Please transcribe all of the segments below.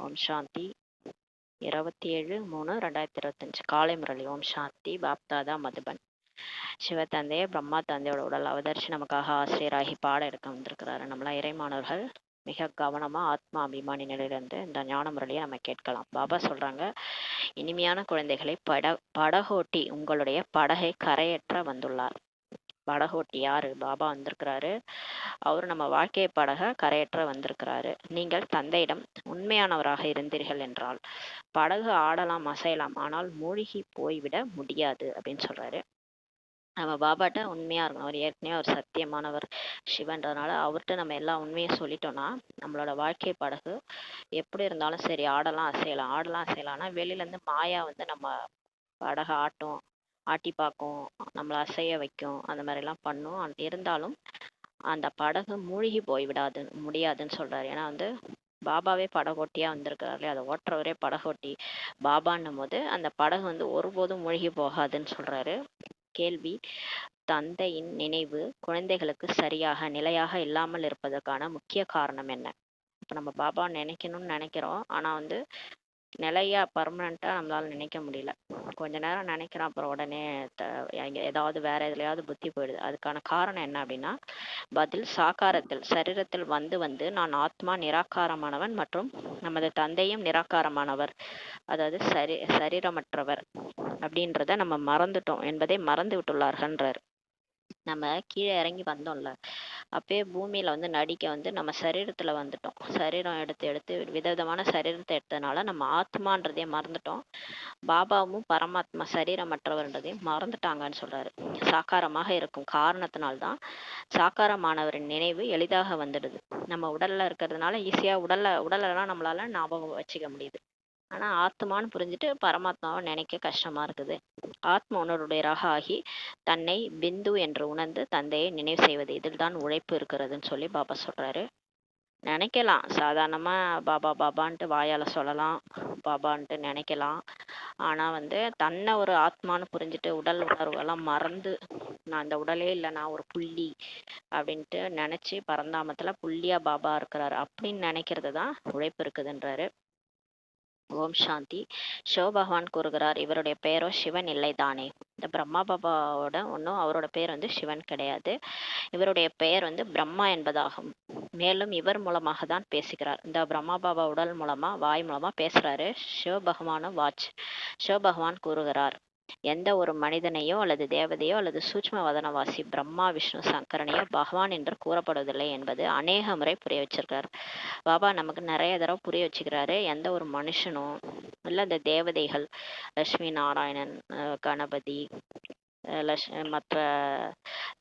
ஓம் சாந்தி. 27/3/2025 காலை முரளி. ஓம் சாந்தி. பாப்தாதா மதுபன். சிவத்தந்தையே பிரம்மா தந்தையோட உடல் அவதரிச்சு நமக்காக ஆசிரியராகி பாட எடுக்க வந்திருக்கிறாரு. நம்மளாம் இறைமானவர்கள் மிக கவனமா ஆத்மா அபிமானி நிலையிலிருந்து இந்த ஞான முரளியை நம்ம கேட்கலாம். பாபா சொல்றாங்க, இனிமையான குழந்தைகளை படகோட்டி உங்களுடைய படகை கரையேற்ற வந்துள்ளார். படகோட்டி யாரு? பாபா வந்திருக்கிறாரு. அவரு நம்ம வாழ்க்கை படக கரையேற்ற வந்திருக்கிறாரு. நீங்கள் தந்தையிடம் உண்மையானவராக இருந்தீர்கள் என்றால் படகு ஆடலாம், அசையலாம், ஆனால் மூழ்கி போய்விட முடியாது அப்படின்னு சொல்றாரு. நம்ம பாபாட்ட உண்மையா இருக்கணும். அவர் ஏற்கனவே ஒரு சத்தியமானவர் சிவன்றதுனால அவர்கிட்ட நம்ம எல்லா உண்மையும் சொல்லிட்டோம்னா நம்மளோட வாழ்க்கை படகு எப்படி இருந்தாலும் சரி ஆடலாம் அசையலாம்னா வெளியில இருந்து மாயா வந்து நம்ம படகை ஆட்டி பார்க்கும், நம்மளை அசைய வைக்கும், அந்த மாதிரிலாம் பண்ணும். இருந்தாலும் அந்த படகு மூழ்கி முடியாதுன்னு சொல்றாரு. ஏன்னா வந்து பாபாவே படகோட்டியா வந்திருக்கிறாரு, அதை ஓட்டுறவரே படகோட்டி பாபான்னும் போது அந்த படகு வந்து ஒருபோதும் மூழ்கி போகாதுன்னு சொல்றாரு. கேள்வி: தந்தையின் நினைவு குழந்தைகளுக்கு சரியாக நிலையாக இல்லாமல் இருப்பதற்கான முக்கிய காரணம் என்ன? இப்போ நம்ம பாபா நினைக்கணும்னு நினைக்கிறோம், ஆனால் வந்து நிலையா பர்மனண்ட்டாக நம்மளால நினைக்க முடியல. கொஞ்ச நேரம் நினைக்கிறோம், அப்புறம் உடனே ஏதாவது வேற எதுலையாவது புத்தி போயிடுது. அதுக்கான காரணம் என்ன அப்படின்னா, பதில்: சாக்காரத்தில் சரீரத்தில் வந்து வந்து நான் ஆத்மா நிராகாரமானவன் மற்றும் நமது தந்தையும் நிராகாரமானவர், அதாவது சரீரமற்றவர் அப்படின்றத நம்ம மறந்துட்டோம் என்பதை மறந்து விட்டுள்ளார்கள்ன்றார். நம்ம கீழே இறங்கி வந்தோம்ல, அப்பயே பூமியில வந்து நடிக்க வந்து நம்ம சரீரத்துல வந்துட்டோம். சரீரம் எடுத்து விதவிதமான சரீரத்தை எடுத்ததுனால நம்ம ஆத்மான்றதையே மறந்துட்டோம். பாபாவும் பரமாத்மா சரீரமற்றவர்ன்றதையும் மறந்துட்டாங்கன்னு சொல்றாரு. சாக்காரமாக இருக்கும் காரணத்தினால்தான் சாக்காரமானவரின் நினைவு எளிதாக வந்துடுது. நம்ம உடல்ல இருக்கிறதுனால ஈஸியா உடலெல்லாம் நம்மளால ஞாபகம் வச்சுக்க முடியுது. ஆனா ஆத்மான்னு புரிஞ்சுட்டு பரமாத்மாவை நினைக்க கஷ்டமா இருக்குது. ஆத்ம உணர்வுடையராக ஆகி தன்னை பிந்து என்று உணர்ந்து தந்தையை நினைவு செய்வது, இதில் தான் உழைப்பு இருக்கிறதுன்னு சொல்லி பாபா சொல்றாரு. நினைக்கலாம், சாதாரணமா பாபா பாபான்ட்டு வாயால சொல்லலாம், பாபான்ட்டு நினைக்கலாம். ஆனா வந்து தன்னை ஒரு ஆத்மான்னு புரிஞ்சுட்டு உடல் உணர்வுகள்லாம் மறந்து நான் இந்த உடலே இல்லை, நான் ஒரு புள்ளி அப்படின்ட்டு நினைச்சு பரந்தாமத்துல புள்ளியா பாபா இருக்கிறாரு அப்படின்னு நினைக்கிறது தான் உழைப்பு இருக்குதுன்றாரு. ஓம் சாந்தி. சிவபகவான் கூறுகிறார், இவருடைய பெயரோ சிவன் இல்லைதானே. இந்த பிரம்மா பாபாவோட ஒன்றும் அவரோட பெயர் வந்து சிவன் கிடையாது. இவருடைய பெயர் வந்து பிரம்மா என்பதாகும். மேலும் இவர் மூலமாக தான் பேசுகிறார். இந்த பிரம்மா பாபா உடல் மூலமா வாய் மூலமா பேசுறாரு. சிவபகவானும் சிவபகவான் கூறுகிறார், எந்த ஒரு மனிதனையோ அல்லது தேவதையோ அல்லது சூட்ச்ம வதனவாசி பிரம்மா விஷ்ணு சங்கரனையோ பகவான் என்று கூறப்படுவதில்லை என்பது அநேக முறை புரிய வச்சிருக்காரு. பாபா நமக்கு நிறைய தடவை புரிய வச்சுக்கிறாரு. எந்த ஒரு மனுஷனும் இல்லை இந்த தேவதைகள் லட்சுமி நாராயணன், கணபதி, மற்ற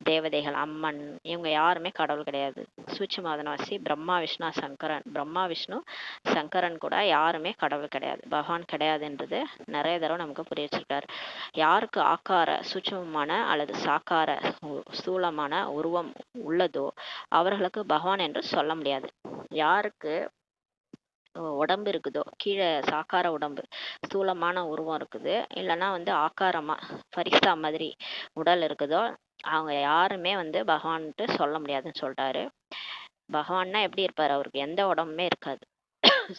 தேவதைகள், அம்மன், இவங்க யாருமே கடவுள் கிடையாது. சூட்சுமவதனவாசி பிரம்மா விஷ்ணு சங்கரன் கூட யாருமே கடவுள் கிடையாது, பகவான் கிடையாதுன்றது நிறைய தடவை நமக்கு புரிய வச்சிருக்காரு. யாருக்கு ஆக்கார சூட்சுமமான அல்லது சாக்கார ஸ்தூலமான உருவம் உள்ளதோ அவர்களுக்கு பகவான் என்று சொல்ல முடியாது. யாருக்கு உடம்பு இருக்குதோ, கீழே சாக்கார உடம்பு ஸ்தூலமான உருவம் இருக்குது, இல்லைன்னா வந்து ஆக்காரமா ஃபரிஸ்தா மாதிரி உடல் இருக்குதோ, அவங்க யாருமே வந்து பகவான்ட்டு சொல்ல முடியாதுன்னு சொல்லிட்டாரு. பகவான்னா எப்படி இருப்பாரு? அவருக்கு எந்த உடம்புமே இருக்காது.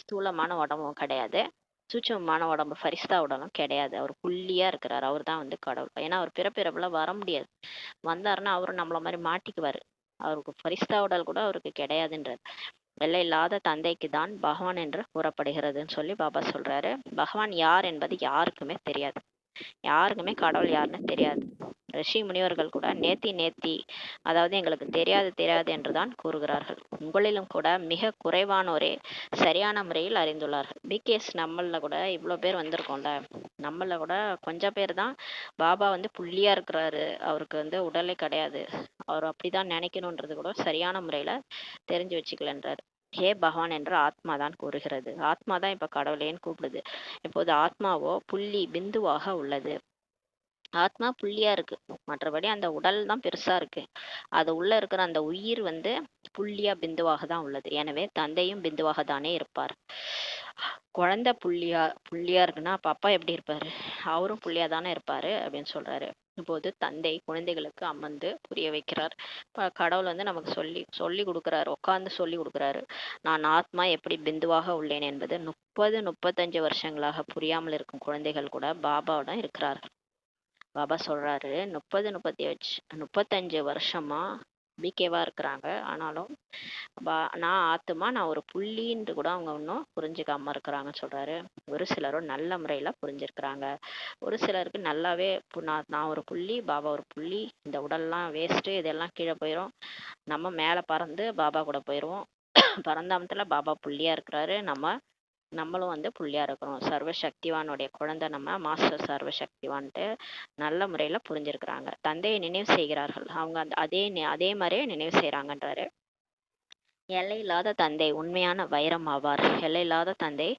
ஸ்தூலமான உடம்பும் கிடையாது, சூட்சமமான உடம்பு ஃபரிஸ்தா உடலும் கிடையாது. அவர் புள்ளியா இருக்கிறார். அவர் தான் வந்து கடவுள். ஏன்னா அவர் பிறப்பிறப்புல வர முடியாது. வந்தாருன்னா அவரும் நம்மள மாதிரி மாட்டிக்குவாரு. அவருக்கு ஃபரிஸ்தா உடல் கூட அவருக்கு கிடையாதுன்றார். எல்லை இல்லாத தந்தைக்கு தான் பகவான் என்று கூறப்படுகிறதுன்னு சொல்லி பாபா சொல்றாரு. பகவான் யார் என்பது யாருக்குமே தெரியாது. யாருக்குமே கடவுள் யாருன்னு தெரியாது. ரிஷி முனிவர்கள் கூட நேத்தி அதாவது எங்களுக்கு தெரியாது என்றுதான் கூறுகிறார்கள். உங்களிலும் கூட மிக குறைவானோரே சரியான முறையில் அறிந்துள்ளார்கள். பிகேஎஸ் நம்மள கூட இவ்வளோ பேர் வந்திருக்கோம்ல, நம்மள கூட கொஞ்சம் பேர் தான் பாபா வந்து புள்ளியா இருக்கிறாரு, அவருக்கு வந்து உடலே கிடையாது, அவர் அப்படிதான் நினைக்கணுன்றது கூட சரியான முறையில தெரிஞ்சு வச்சுக்கலன்றாரு. ஹே பகவான் என்று ஆத்மா தான் கூறுகிறது. ஆத்மா தான் இப்ப கடவுளேன்னு கூப்பிடுது. இப்போது ஆத்மாவோ புள்ளி பிந்துவாக உள்ளது. ஆத்மா புள்ளியா இருக்கு, மற்றபடி அந்த உடல் தான் பெருசா இருக்கு. அது உள்ள இருக்கிற அந்த உயிர் வந்து புள்ளியா பிந்துவாக தான் உள்ளது. எனவே தந்தையும் பிந்துவாக தானே இருப்பார். குழந்தை புள்ளியா இருக்குன்னா அப்ப அப்பா எப்படி இருப்பாரு? அவரும் புள்ளியா தானே இருப்பாரு அப்படின்னு சொல்றாரு. இப்போது தந்தை குழந்தைகளுக்கு அமர்ந்து புரிய வைக்கிறார். கடவுள் வந்து நமக்கு சொல்லி சொல்லி கொடுக்குறாரு, உட்கார்ந்து சொல்லி கொடுக்குறாரு. நான் ஆத்மா எப்படி பிந்துவாக உள்ளேன் என்பது 35 வருஷங்களாக புரியாமல் இருக்கும் குழந்தைகள் கூட பாபாவுடன் இருக்கிறார்கள். பாபா சொல்றாரு, 35 வருஷமா பிகேவா இருக்கிறாங்க. ஆனாலும் நான் ஆத்துமா, நான் ஒரு புள்ளின்னு கூட அவங்க இன்னும் புரிஞ்சுக்காம இருக்கிறாங்கன்னு சொல்றாரு. ஒரு சிலரும் நல்ல முறையில புரிஞ்சிருக்கிறாங்க. ஒரு சிலருக்கு நல்லாவே நான் ஒரு புள்ளி, பாபா ஒரு புள்ளி, இந்த உடல்லாம் வேஸ்ட், இதெல்லாம் கீழே போயிடும், நம்ம மேல பறந்து பாபா கூட போயிடுவோம். பரந்தாமத்துல பாபா புள்ளியா இருக்கிறாரு, நம்மளும் வந்து புள்ளியா இருக்கிறோம். சர்வசக்திவானுடைய குழந்தை நம்ம, மாஸ்டர் சர்வசக்திவான்ட்டு நல்ல முறையில புரிஞ்சிருக்கிறாங்க. தந்தையை நினைவு செய்கிறார்கள். அவங்க அதே மாதிரியே நினைவு செய்யறாங்கன்றாரு. எல்லையில்லாத தந்தை உண்மையான வைரம் ஆவார். எல்லையில்லாத தந்தை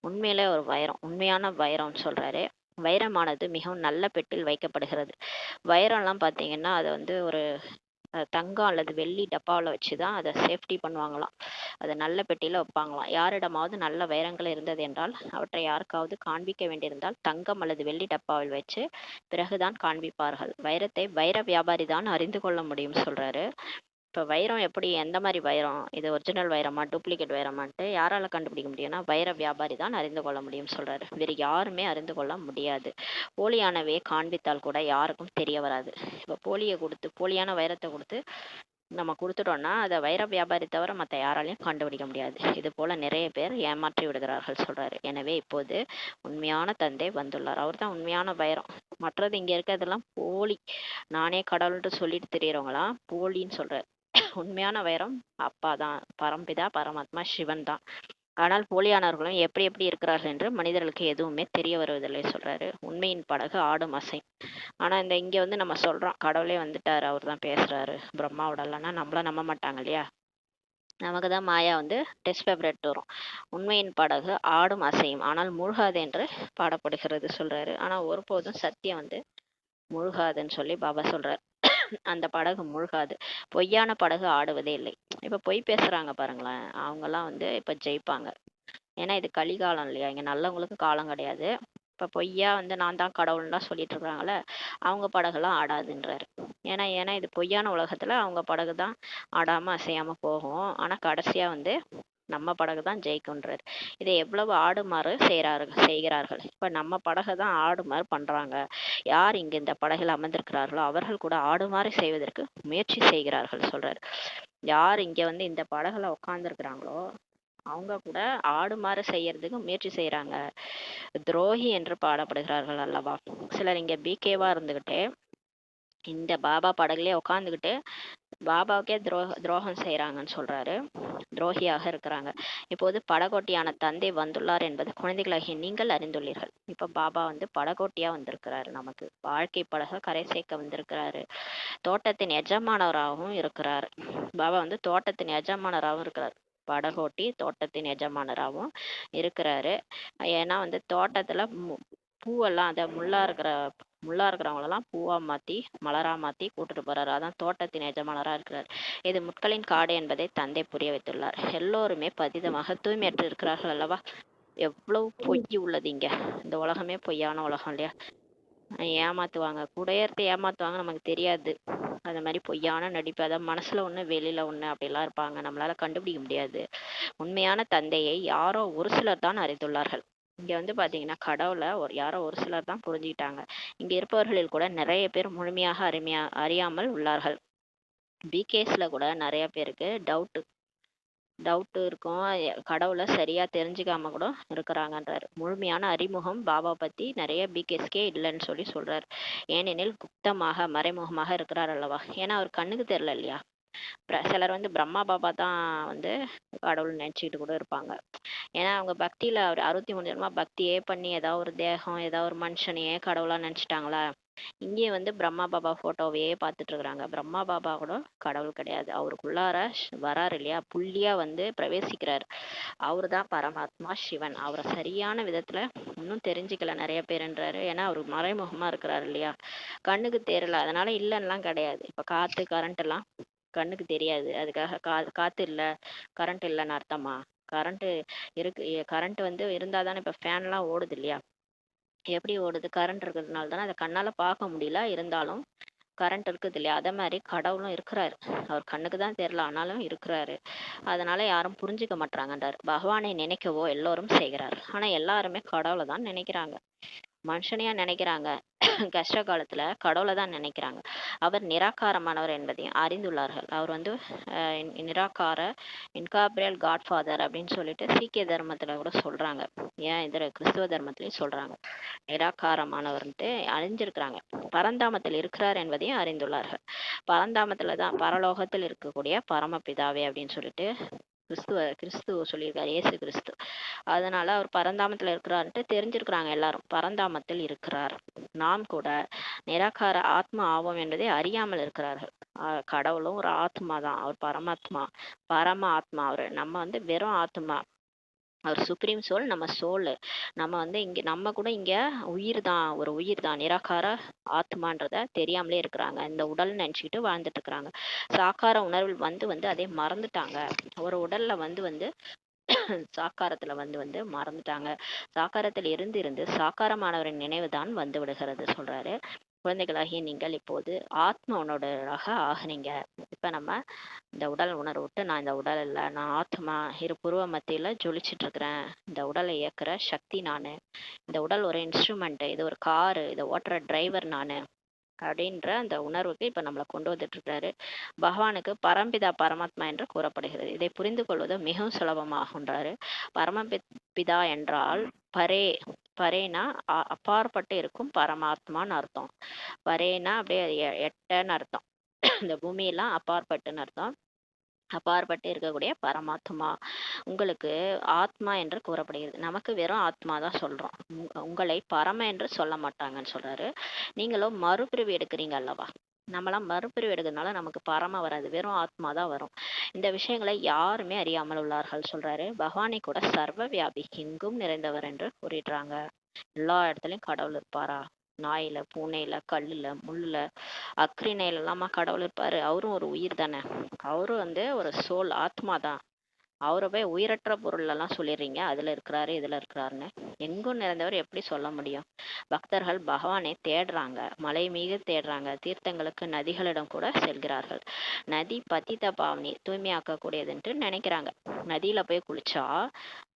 உண்மையிலே ஒரு வைரம், உண்மையான வைரம்னு சொல்றாரு. வைரமானது மிகவும் நல்ல பெட்டில் வைக்கப்படுகிறது. வைரம்லாம் பார்த்தீங்கன்னா அதை வந்து ஒரு தங்கம் அல்லது வெள்ளி டப்பாவில் வச்சு தான் அதை சேஃப்டி பண்ணுவாங்களாம். அதை நல்ல பெட்டியில் வைப்பாங்களாம். யாரிடமாவது நல்ல வைரங்கள் இருந்தது என்றால் அவற்றை யாருக்காவது காண்பிக்க வேண்டியிருந்தால் தங்கம் அல்லது வெள்ளி டப்பாவில் வச்சு பிறகுதான் காண்பிப்பார்கள். வைரத்தை வைர வியாபாரி தான் அறிந்து கொள்ள முடியும் சொல்றாரு. இப்போ வைரம் எப்படி, எந்த மாதிரி வைரம், இது ஒரிஜினல் வைரமா டூப்ளிகேட் வைரமான்ட்டு யாரால கண்டுபிடிக்க முடியும்னா வைர வியாபாரி தான் அறிந்து கொள்ள முடியும் சொல்றாரு. வேறு யாருமே அறிந்து கொள்ள முடியாது. போலியானவே காண்பித்தால் கூட யாருக்கும் தெரிய வராது. இப்போ போலியான வைரத்தை கொடுத்து நம்ம கொடுத்துட்டோம்னா அதை வைர வியாபாரி தவிர மற்ற யாராலையும் கண்டுபிடிக்க முடியாது. இது போல நிறைய பேர் ஏமாற்றி விடுகிறார்கள் சொல்றாரு. எனவே இப்போது உண்மையான தந்தை வந்துள்ளார். அவர் தான் உண்மையான வைரம். மற்றது இங்க இருக்கிறதெல்லாம் போலி. நானே கடவுள்ட்டு சொல்லிட்டு தெரியறவங்களாம் போலின்னு சொல்றாரு. உண்மையான வைரம் அப்பா தான், பரம்பிதா பரமாத்மா சிவன் தான். ஆனால் போலியானவர்களும் எப்படி எப்படி இருக்கிறார்கள் என்று மனிதர்களுக்கு எதுவுமே தெரிய வருவதில்லை சொல்றாரு. உண்மையின் படகு ஆடும் அசை. ஆனா இங்க வந்து நம்ம சொல்றோம் கடவுளே வந்துட்டாரு, அவர் தான் பேசுறாரு, பிரம்மாவோட இல்லைன்னா நம்மள நம்ப மாட்டாங்க இல்லையா. நமக்கு தான் மாயா வந்து டெஸ்ட் பேப்பர் எடுத்து வரும். உண்மையின் படகு ஆடும் அசையும் ஆனால் மூழ்காது என்று பாடப்படுகிறது சொல்றாரு. ஆனா ஒருபோதும் சத்தியம் வந்து முழுகாதுன்னு சொல்லி பாபா சொல்றாரு. அந்த படகு முழுகாது. பொய்யான படகு ஆடுவதே இல்லை. இப்ப பொய் பேசுறாங்க பாருங்களேன், அவங்கெல்லாம் வந்து இப்ப ஜெயிப்பாங்க. ஏன்னா இது கலிகாலம் இல்லையா, இங்க நல்லவங்களுக்கு காலம் கிடையாது. இப்ப பொய்யா வந்து நான் தான் கடவுள்லாம் சொல்லிட்டு இருக்காங்கல்ல, அவங்க படகுலாம் ஆடாதுன்றாரு. ஏன்னா இது பொய்யான உலகத்துல அவங்க படகு தான் ஆடாம அசையாம போகும். ஆனா கடைசியா வந்து நம்ம படகு தான் ஜெயிக்கும்ன்றாரு. இதை எவ்வளவு ஆடுமாறு செய்கிறார்கள். இப்ப நம்ம படகை தான் ஆடுமாறு பண்றாங்க. யார் இங்க இந்த படகில் அமர்ந்திருக்கிறார்களோ அவர்கள் கூட ஆடுமாறு செய்வதற்கு முயற்சி செய்கிறார்கள் சொல்றாரு. யார் இங்க வந்து இந்த படகுல உட்கார்ந்துருக்கிறாங்களோ அவங்க கூட ஆடுமாறு செய்யறதுக்கு முயற்சி செய்யறாங்க. துரோகி என்று பாடப்படுகிறார்கள் அல்லவா. சிலர் இங்க பிகேவா இருந்துகிட்டு இந்த பாபா படகுலயே உட்காந்துக்கிட்டு பாபாவுக்கே துரோகம் செய்யறாங்கன்னு சொல்றாரு. துரோகியாக இருக்கிறாங்க. இப்போது படகோட்டியான தந்தை வந்துள்ளார் என்பது குழந்தைகளாகிய நீங்கள் அறிந்துள்ளீர்கள். இப்ப பாபா வந்து படகோட்டியா வந்திருக்கிறாரு, நமக்கு வாழ்க்கை படக கரை சேர்க்க வந்திருக்கிறாரு. தோட்டத்தின் எஜமானவராகவும் இருக்கிறார். பாபா வந்து தோட்டத்தின் எஜமானராகவும் இருக்கிறார். படகோட்டி தோட்டத்தின் எஜமானராகவும் இருக்கிறாரு. ஏன்னா வந்து தோட்டத்துல பூவெல்லாம் அதை முள்ளா இருக்கிறவங்களெல்லாம் பூவா மாத்தி மலரா மாத்தி கூட்டிட்டு போறாரு. அதான் தோட்டத்தின் எஜமானரா இருக்கிறார். இது முட்களின் காடு என்பதை தந்தை புரிய வைத்துள்ளார். எல்லோருமே பதிதமாக தூய்மையற்று இருக்கிறார்கள் அல்லவா. எவ்வளவு பொய் உள்ளது இங்க. இந்த உலகமே பொய்யான உலகம் இல்லையா. ஏமாத்துவாங்க, கூடையர்த்து ஏமாத்துவாங்க, நமக்கு தெரியாது. அந்த மாதிரி பொய்யான நடிப்பு, அதாவது மனசுல ஒண்ணு வெளியில ஒண்ணு அப்படிலாம் இருப்பாங்க, நம்மளால கண்டுபிடிக்க முடியாது. உண்மையான தந்தையை யாரோ ஒரு சிலர் தான் அறிந்துள்ளார்கள். இங்க வந்து பாத்தீங்கன்னா கடவுளை யாரோ ஒரு சிலர் தான் புரிஞ்சுக்கிட்டாங்க. இங்க இருப்பவர்களில் கூட நிறைய பேர் முழுமையாக அறியாமல் உள்ளார்கள். பிகேஸ்ல கூட நிறைய பேருக்கு டவுட் இருக்கும். கடவுளை சரியா தெரிஞ்சுக்காம கூட இருக்கிறாங்கன்றாரு. முழுமையான அறிமுகம் பாபா பத்தி நிறைய பிகேஸ்கே இல்லைன்னு சொல்றாரு. ஏனெனில் குப்தமாக மறைமுகமாக இருக்கிறார் அல்லவா. ஏன்னா அவர் கண்ணுக்கு தெரியல இல்லையா. சிலர் வந்து பிரம்மா பாபா தான் வந்து கடவுள் நினைச்சுக்கிட்டு கூட இருப்பாங்க. ஏன்னா அவங்க பக்தியில அவர் 63 ஜென்மமா பக்தியே பண்ணி ஏதாவது ஒரு தேகம் ஏதாவது ஒரு மனுஷனையே கடவுளா நினைச்சிட்டாங்களா. இங்கே வந்து பிரம்மா பாபா போட்டோவையே பார்த்துட்டு இருக்கிறாங்க. பிரம்மா பாபா கூட கடவுள் கிடையாது. அவருக்குள்ளார வராரு இல்லையா, புள்ளியா வந்து பிரவேசிக்கிறாரு. அவரு தான் பரமாத்மா சிவன். அவரை சரியான விதத்துல இன்னும் தெரிஞ்சுக்கல நிறைய பேருன்றாரு. ஏன்னா அவரு மறைமுகமா இருக்கிறாரு இல்லையா, கண்ணுக்கு தெரியல. அதனால இல்லைன்னுலாம் கிடையாது. இப்ப காத்து கரண்ட் எல்லாம் கண்ணுக்கு தெரியாது, அதுக்காக காத்து இல்ல கரண்ட் இல்லைன்னு அர்த்தமா. கரண்ட் இருக்கு. கரண்ட் வந்து இருந்தா தானே இப்ப ஃபேன் எல்லாம் ஓடுது இல்லையா. எப்படி ஓடுது? கரண்ட் இருக்கிறதுனால தானே. அதை கண்ணால பார்க்க முடியல, இருந்தாலும் கரண்ட் இருக்குது இல்லையா? அதே மாதிரி கடவுளும் இருக்கிறாரு. அவர் கண்ணுக்கு தான் தெரியல, ஆனாலும் இருக்கிறாரு. அதனால யாரும் புரிஞ்சுக்க மாட்றாங்கன்றாரு. பகவானை நினைக்கவோ எல்லோரும் செய்கிறார். ஆனா எல்லாருமே கடவுளை தான் நினைக்கிறாங்க. மனுஷனையா நினைக்கிறாங்க? கஷ்ட காலத்துல கடவுளை தான் நினைக்கிறாங்க. அவர் நிராகாரமானவர் என்பதையும் அறிந்துள்ளார்கள். அவர் வந்து நிராகார இன்காப்ரியல் காட்ஃபாதர் அப்படின்னு சொல்லிட்டு சீக்கிய தர்மத்துல கூட சொல்றாங்க. ஏன் இதுல கிறிஸ்துவ தர்மத்திலயும் சொல்றாங்க. நிராகாரமானவர்ன்ட்டு அறிஞ்சிருக்கிறாங்க. பரந்தாமத்தில் இருக்கிறார் என்பதையும் அறிந்துள்ளார்கள். பரந்தாமத்துல தான் பரலோகத்தில் இருக்கக்கூடிய பரமபிதாவே அப்படின்னு சொல்லிட்டு கிறிஸ்து சொல்லியிருக்காரு, இயேசு கிறிஸ்து. அதனால அவர் பரந்தாமத்துல இருக்கிறாருன்ட்டு தெரிஞ்சிருக்கிறாங்க எல்லாரும். பரந்தாமத்தில் இருக்கிறார். நாம் கூட நிராகார ஆத்மா ஆவோம் என்பதை அறியாமல் இருக்கிறார்கள். கடவுளும் ஒரு ஆத்மா தான். அவர் பரமாத்மா, பரம ஆத்மா. அவரு நம்ம வந்து வெறும் ஆத்மா. அவர் சுப்ரீம் சோல், நம்ம சோல். நம்ம வந்து இங்க நம்ம கூட இங்க உயிர் தான், ஒரு உயிர் தான். நிராகார ஆத்மான்றத தெரியாமலே இருக்கிறாங்க. இந்த உடல் நினைச்சுக்கிட்டு வாழ்ந்துட்டு இருக்கிறாங்க. சாக்கார உணர்வில் வந்து வந்து அதை மறந்துட்டாங்க. ஒரு உடல்ல வந்து வந்து சாக்காரத்துல வந்து வந்து மறந்துட்டாங்க. சாக்காரத்தில் இருந்து இருந்து சாக்காரமானவரின் நினைவு தான் வந்து விடுகிறது சொல்றாரு. குழந்தைகளாகிய நீங்கள் இப்போது ஆத்ம உணர்வுகளாக ஆகுனீங்க. இப்ப நம்ம இந்த உடல் உணர்வு விட்டு, நான் இந்த உடல் இல்லை, நான் ஆத்மா, இரு புருவ மத்தியில ஜொலிச்சிட்டு இருக்கிறேன், இந்த உடலை இயக்குற சக்தி நானு, இந்த உடல் ஒரு இன்ஸ்ட்ருமெண்ட், இது ஒரு காரு, இதை ஓட்டுற டிரைவர் நானு அப்படின்ற அந்த உணர்வுக்கு இப்ப நம்மளை கொண்டு வந்துட்டு இருக்காரு. பகவானுக்கு பரம்பிதா பரமாத்மா என்று கூறப்படுகிறது. இதை புரிந்து கொள்வது மிகவும் சுலபமாகுன்றாரு. பரமபிதா என்றால் பரே, பரேனா அப்பாற்பட்டு இருக்கும் பரமாத்மான்னு அர்த்தம். பரேனா அப்படியே எட்டன்னு அர்த்தம். இந்த பூமியெல்லாம் அப்பாற்பட்டுன்னு அர்த்தம். அப்பாற்பட்டு இருக்கக்கூடிய பரமாத்மா உங்களுக்கு ஆத்மா என்று கூறப்படுகிறது. நமக்கு வெறும் ஆத்மா தான் சொல்றோம். உங்களை பரம என்று சொல்ல மாட்டாங்கன்னு சொல்றாரு. நீங்களும் மறுபிரிவு எடுக்கிறீங்க அல்லவா? நம்மளாம் மறுபிரிவு எடுக்கிறதுனால நமக்கு பரம வராது, வெறும் ஆத்மா தான் வரும். இந்த விஷயங்களை யாருமே அறியாமல் உள்ளார்கள் சொல்றாரு. பகவானை கூட சர்வ வியாபி, எங்கும் நிறைந்தவர் என்று கூறிடுறாங்க. எல்லா இடத்துலயும் கடவுள் இருப்பாரா? நாயில, பூனையில, கல்லுல, முள்ளுல, அக்ரிணையில எல்லாமா கடவுள் இருப்பாரு? அவரும் ஒரு உயிர் தானே. அவரும் வந்து ஒரு சோல், ஆத்மா தான். அவரை போய் உயிரற்ற பொருள் எல்லாம் சொல்லிடுறீங்க, அதுல இருக்கிறாரு இதுல இருக்கிறாருன்னு. எங்கும் நிறைந்தவர் எப்படி சொல்ல முடியும்? பக்தர்கள் பகவானை தேடுறாங்க, மலை மீது தேடுறாங்க, தீர்த்தங்களுக்கு நதிகளிடம் கூட செல்கிறார்கள். நதி பதித பாவனி, தூய்மையாக்கக்கூடியதுன்ட்டு நினைக்கிறாங்க. நதியில போய் குளிச்சா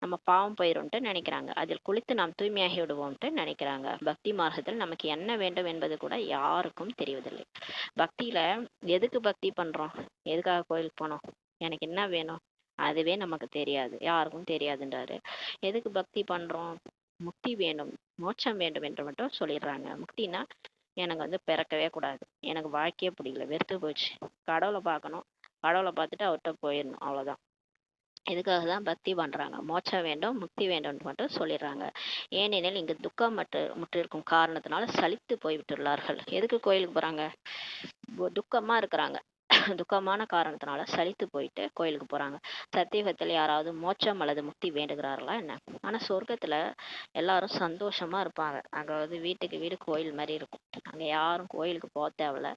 நம்ம பாவம் போயிரும்ட்டு நினைக்கிறாங்க. அதில் குளித்து நாம் தூய்மையாகி விடுவோம்ட்டு நினைக்கிறாங்க. பக்தி மார்க்கத்தில் நமக்கு என்ன வேண்டும் என்பது கூட யாருக்கும் தெரிவதில்லை. பக்தியில எதுக்கு பக்தி பண்றோம்? எதுக்காக கோயிலுக்கு போனோம்? எனக்கு என்ன வேணும்? அதுவே நமக்கு தெரியாது, யாருக்கும் தெரியாதுன்றாரு. எதுக்கு பக்தி பண்றோம்? முக்தி வேணும், மோட்சம் வேண்டும் என்று மட்டும் சொல்லிடுறாங்க. முக்தினா எனக்கு வந்து பிறக்கவே கூடாது, எனக்கு வாழ்க்கையே பிடிக்கல, வெறுத்து போச்சு, கடவுளை பார்க்கணும், கடவுளை பார்த்துட்டு அவர்கிட்ட போயிடணும், அவ்வளவுதான். இதுக்காக தான் பக்தி பண்றாங்க. மோட்சம் வேண்டும், முக்தி வேண்டும்னு மட்டும் சொல்லிடுறாங்க. ஏனெனில் இங்கு துக்கம் முற்றிருக்கும் காரணத்தினால சலித்து போய்விட்டுள்ளார்கள். எதுக்கு கோயிலுக்கு போறாங்க? துக்கமா இருக்கிறாங்க. துக்கமான காரணத்தினால சலித்து போயிட்டு கோயிலுக்கு போறாங்க. சத்தியுகத்துல யாராவது மோட்சம் அல்லது முக்தி வேண்டுகிறார்களா என்ன? ஆனா சொர்க்கத்துல எல்லாரும் சந்தோஷமா இருப்பாங்க. அங்க வந்து வீட்டுக்கு வீடு கோயில் மாதிரி இருக்கும். அங்க யாரும் கோயிலுக்கு போக தேவையில்ல.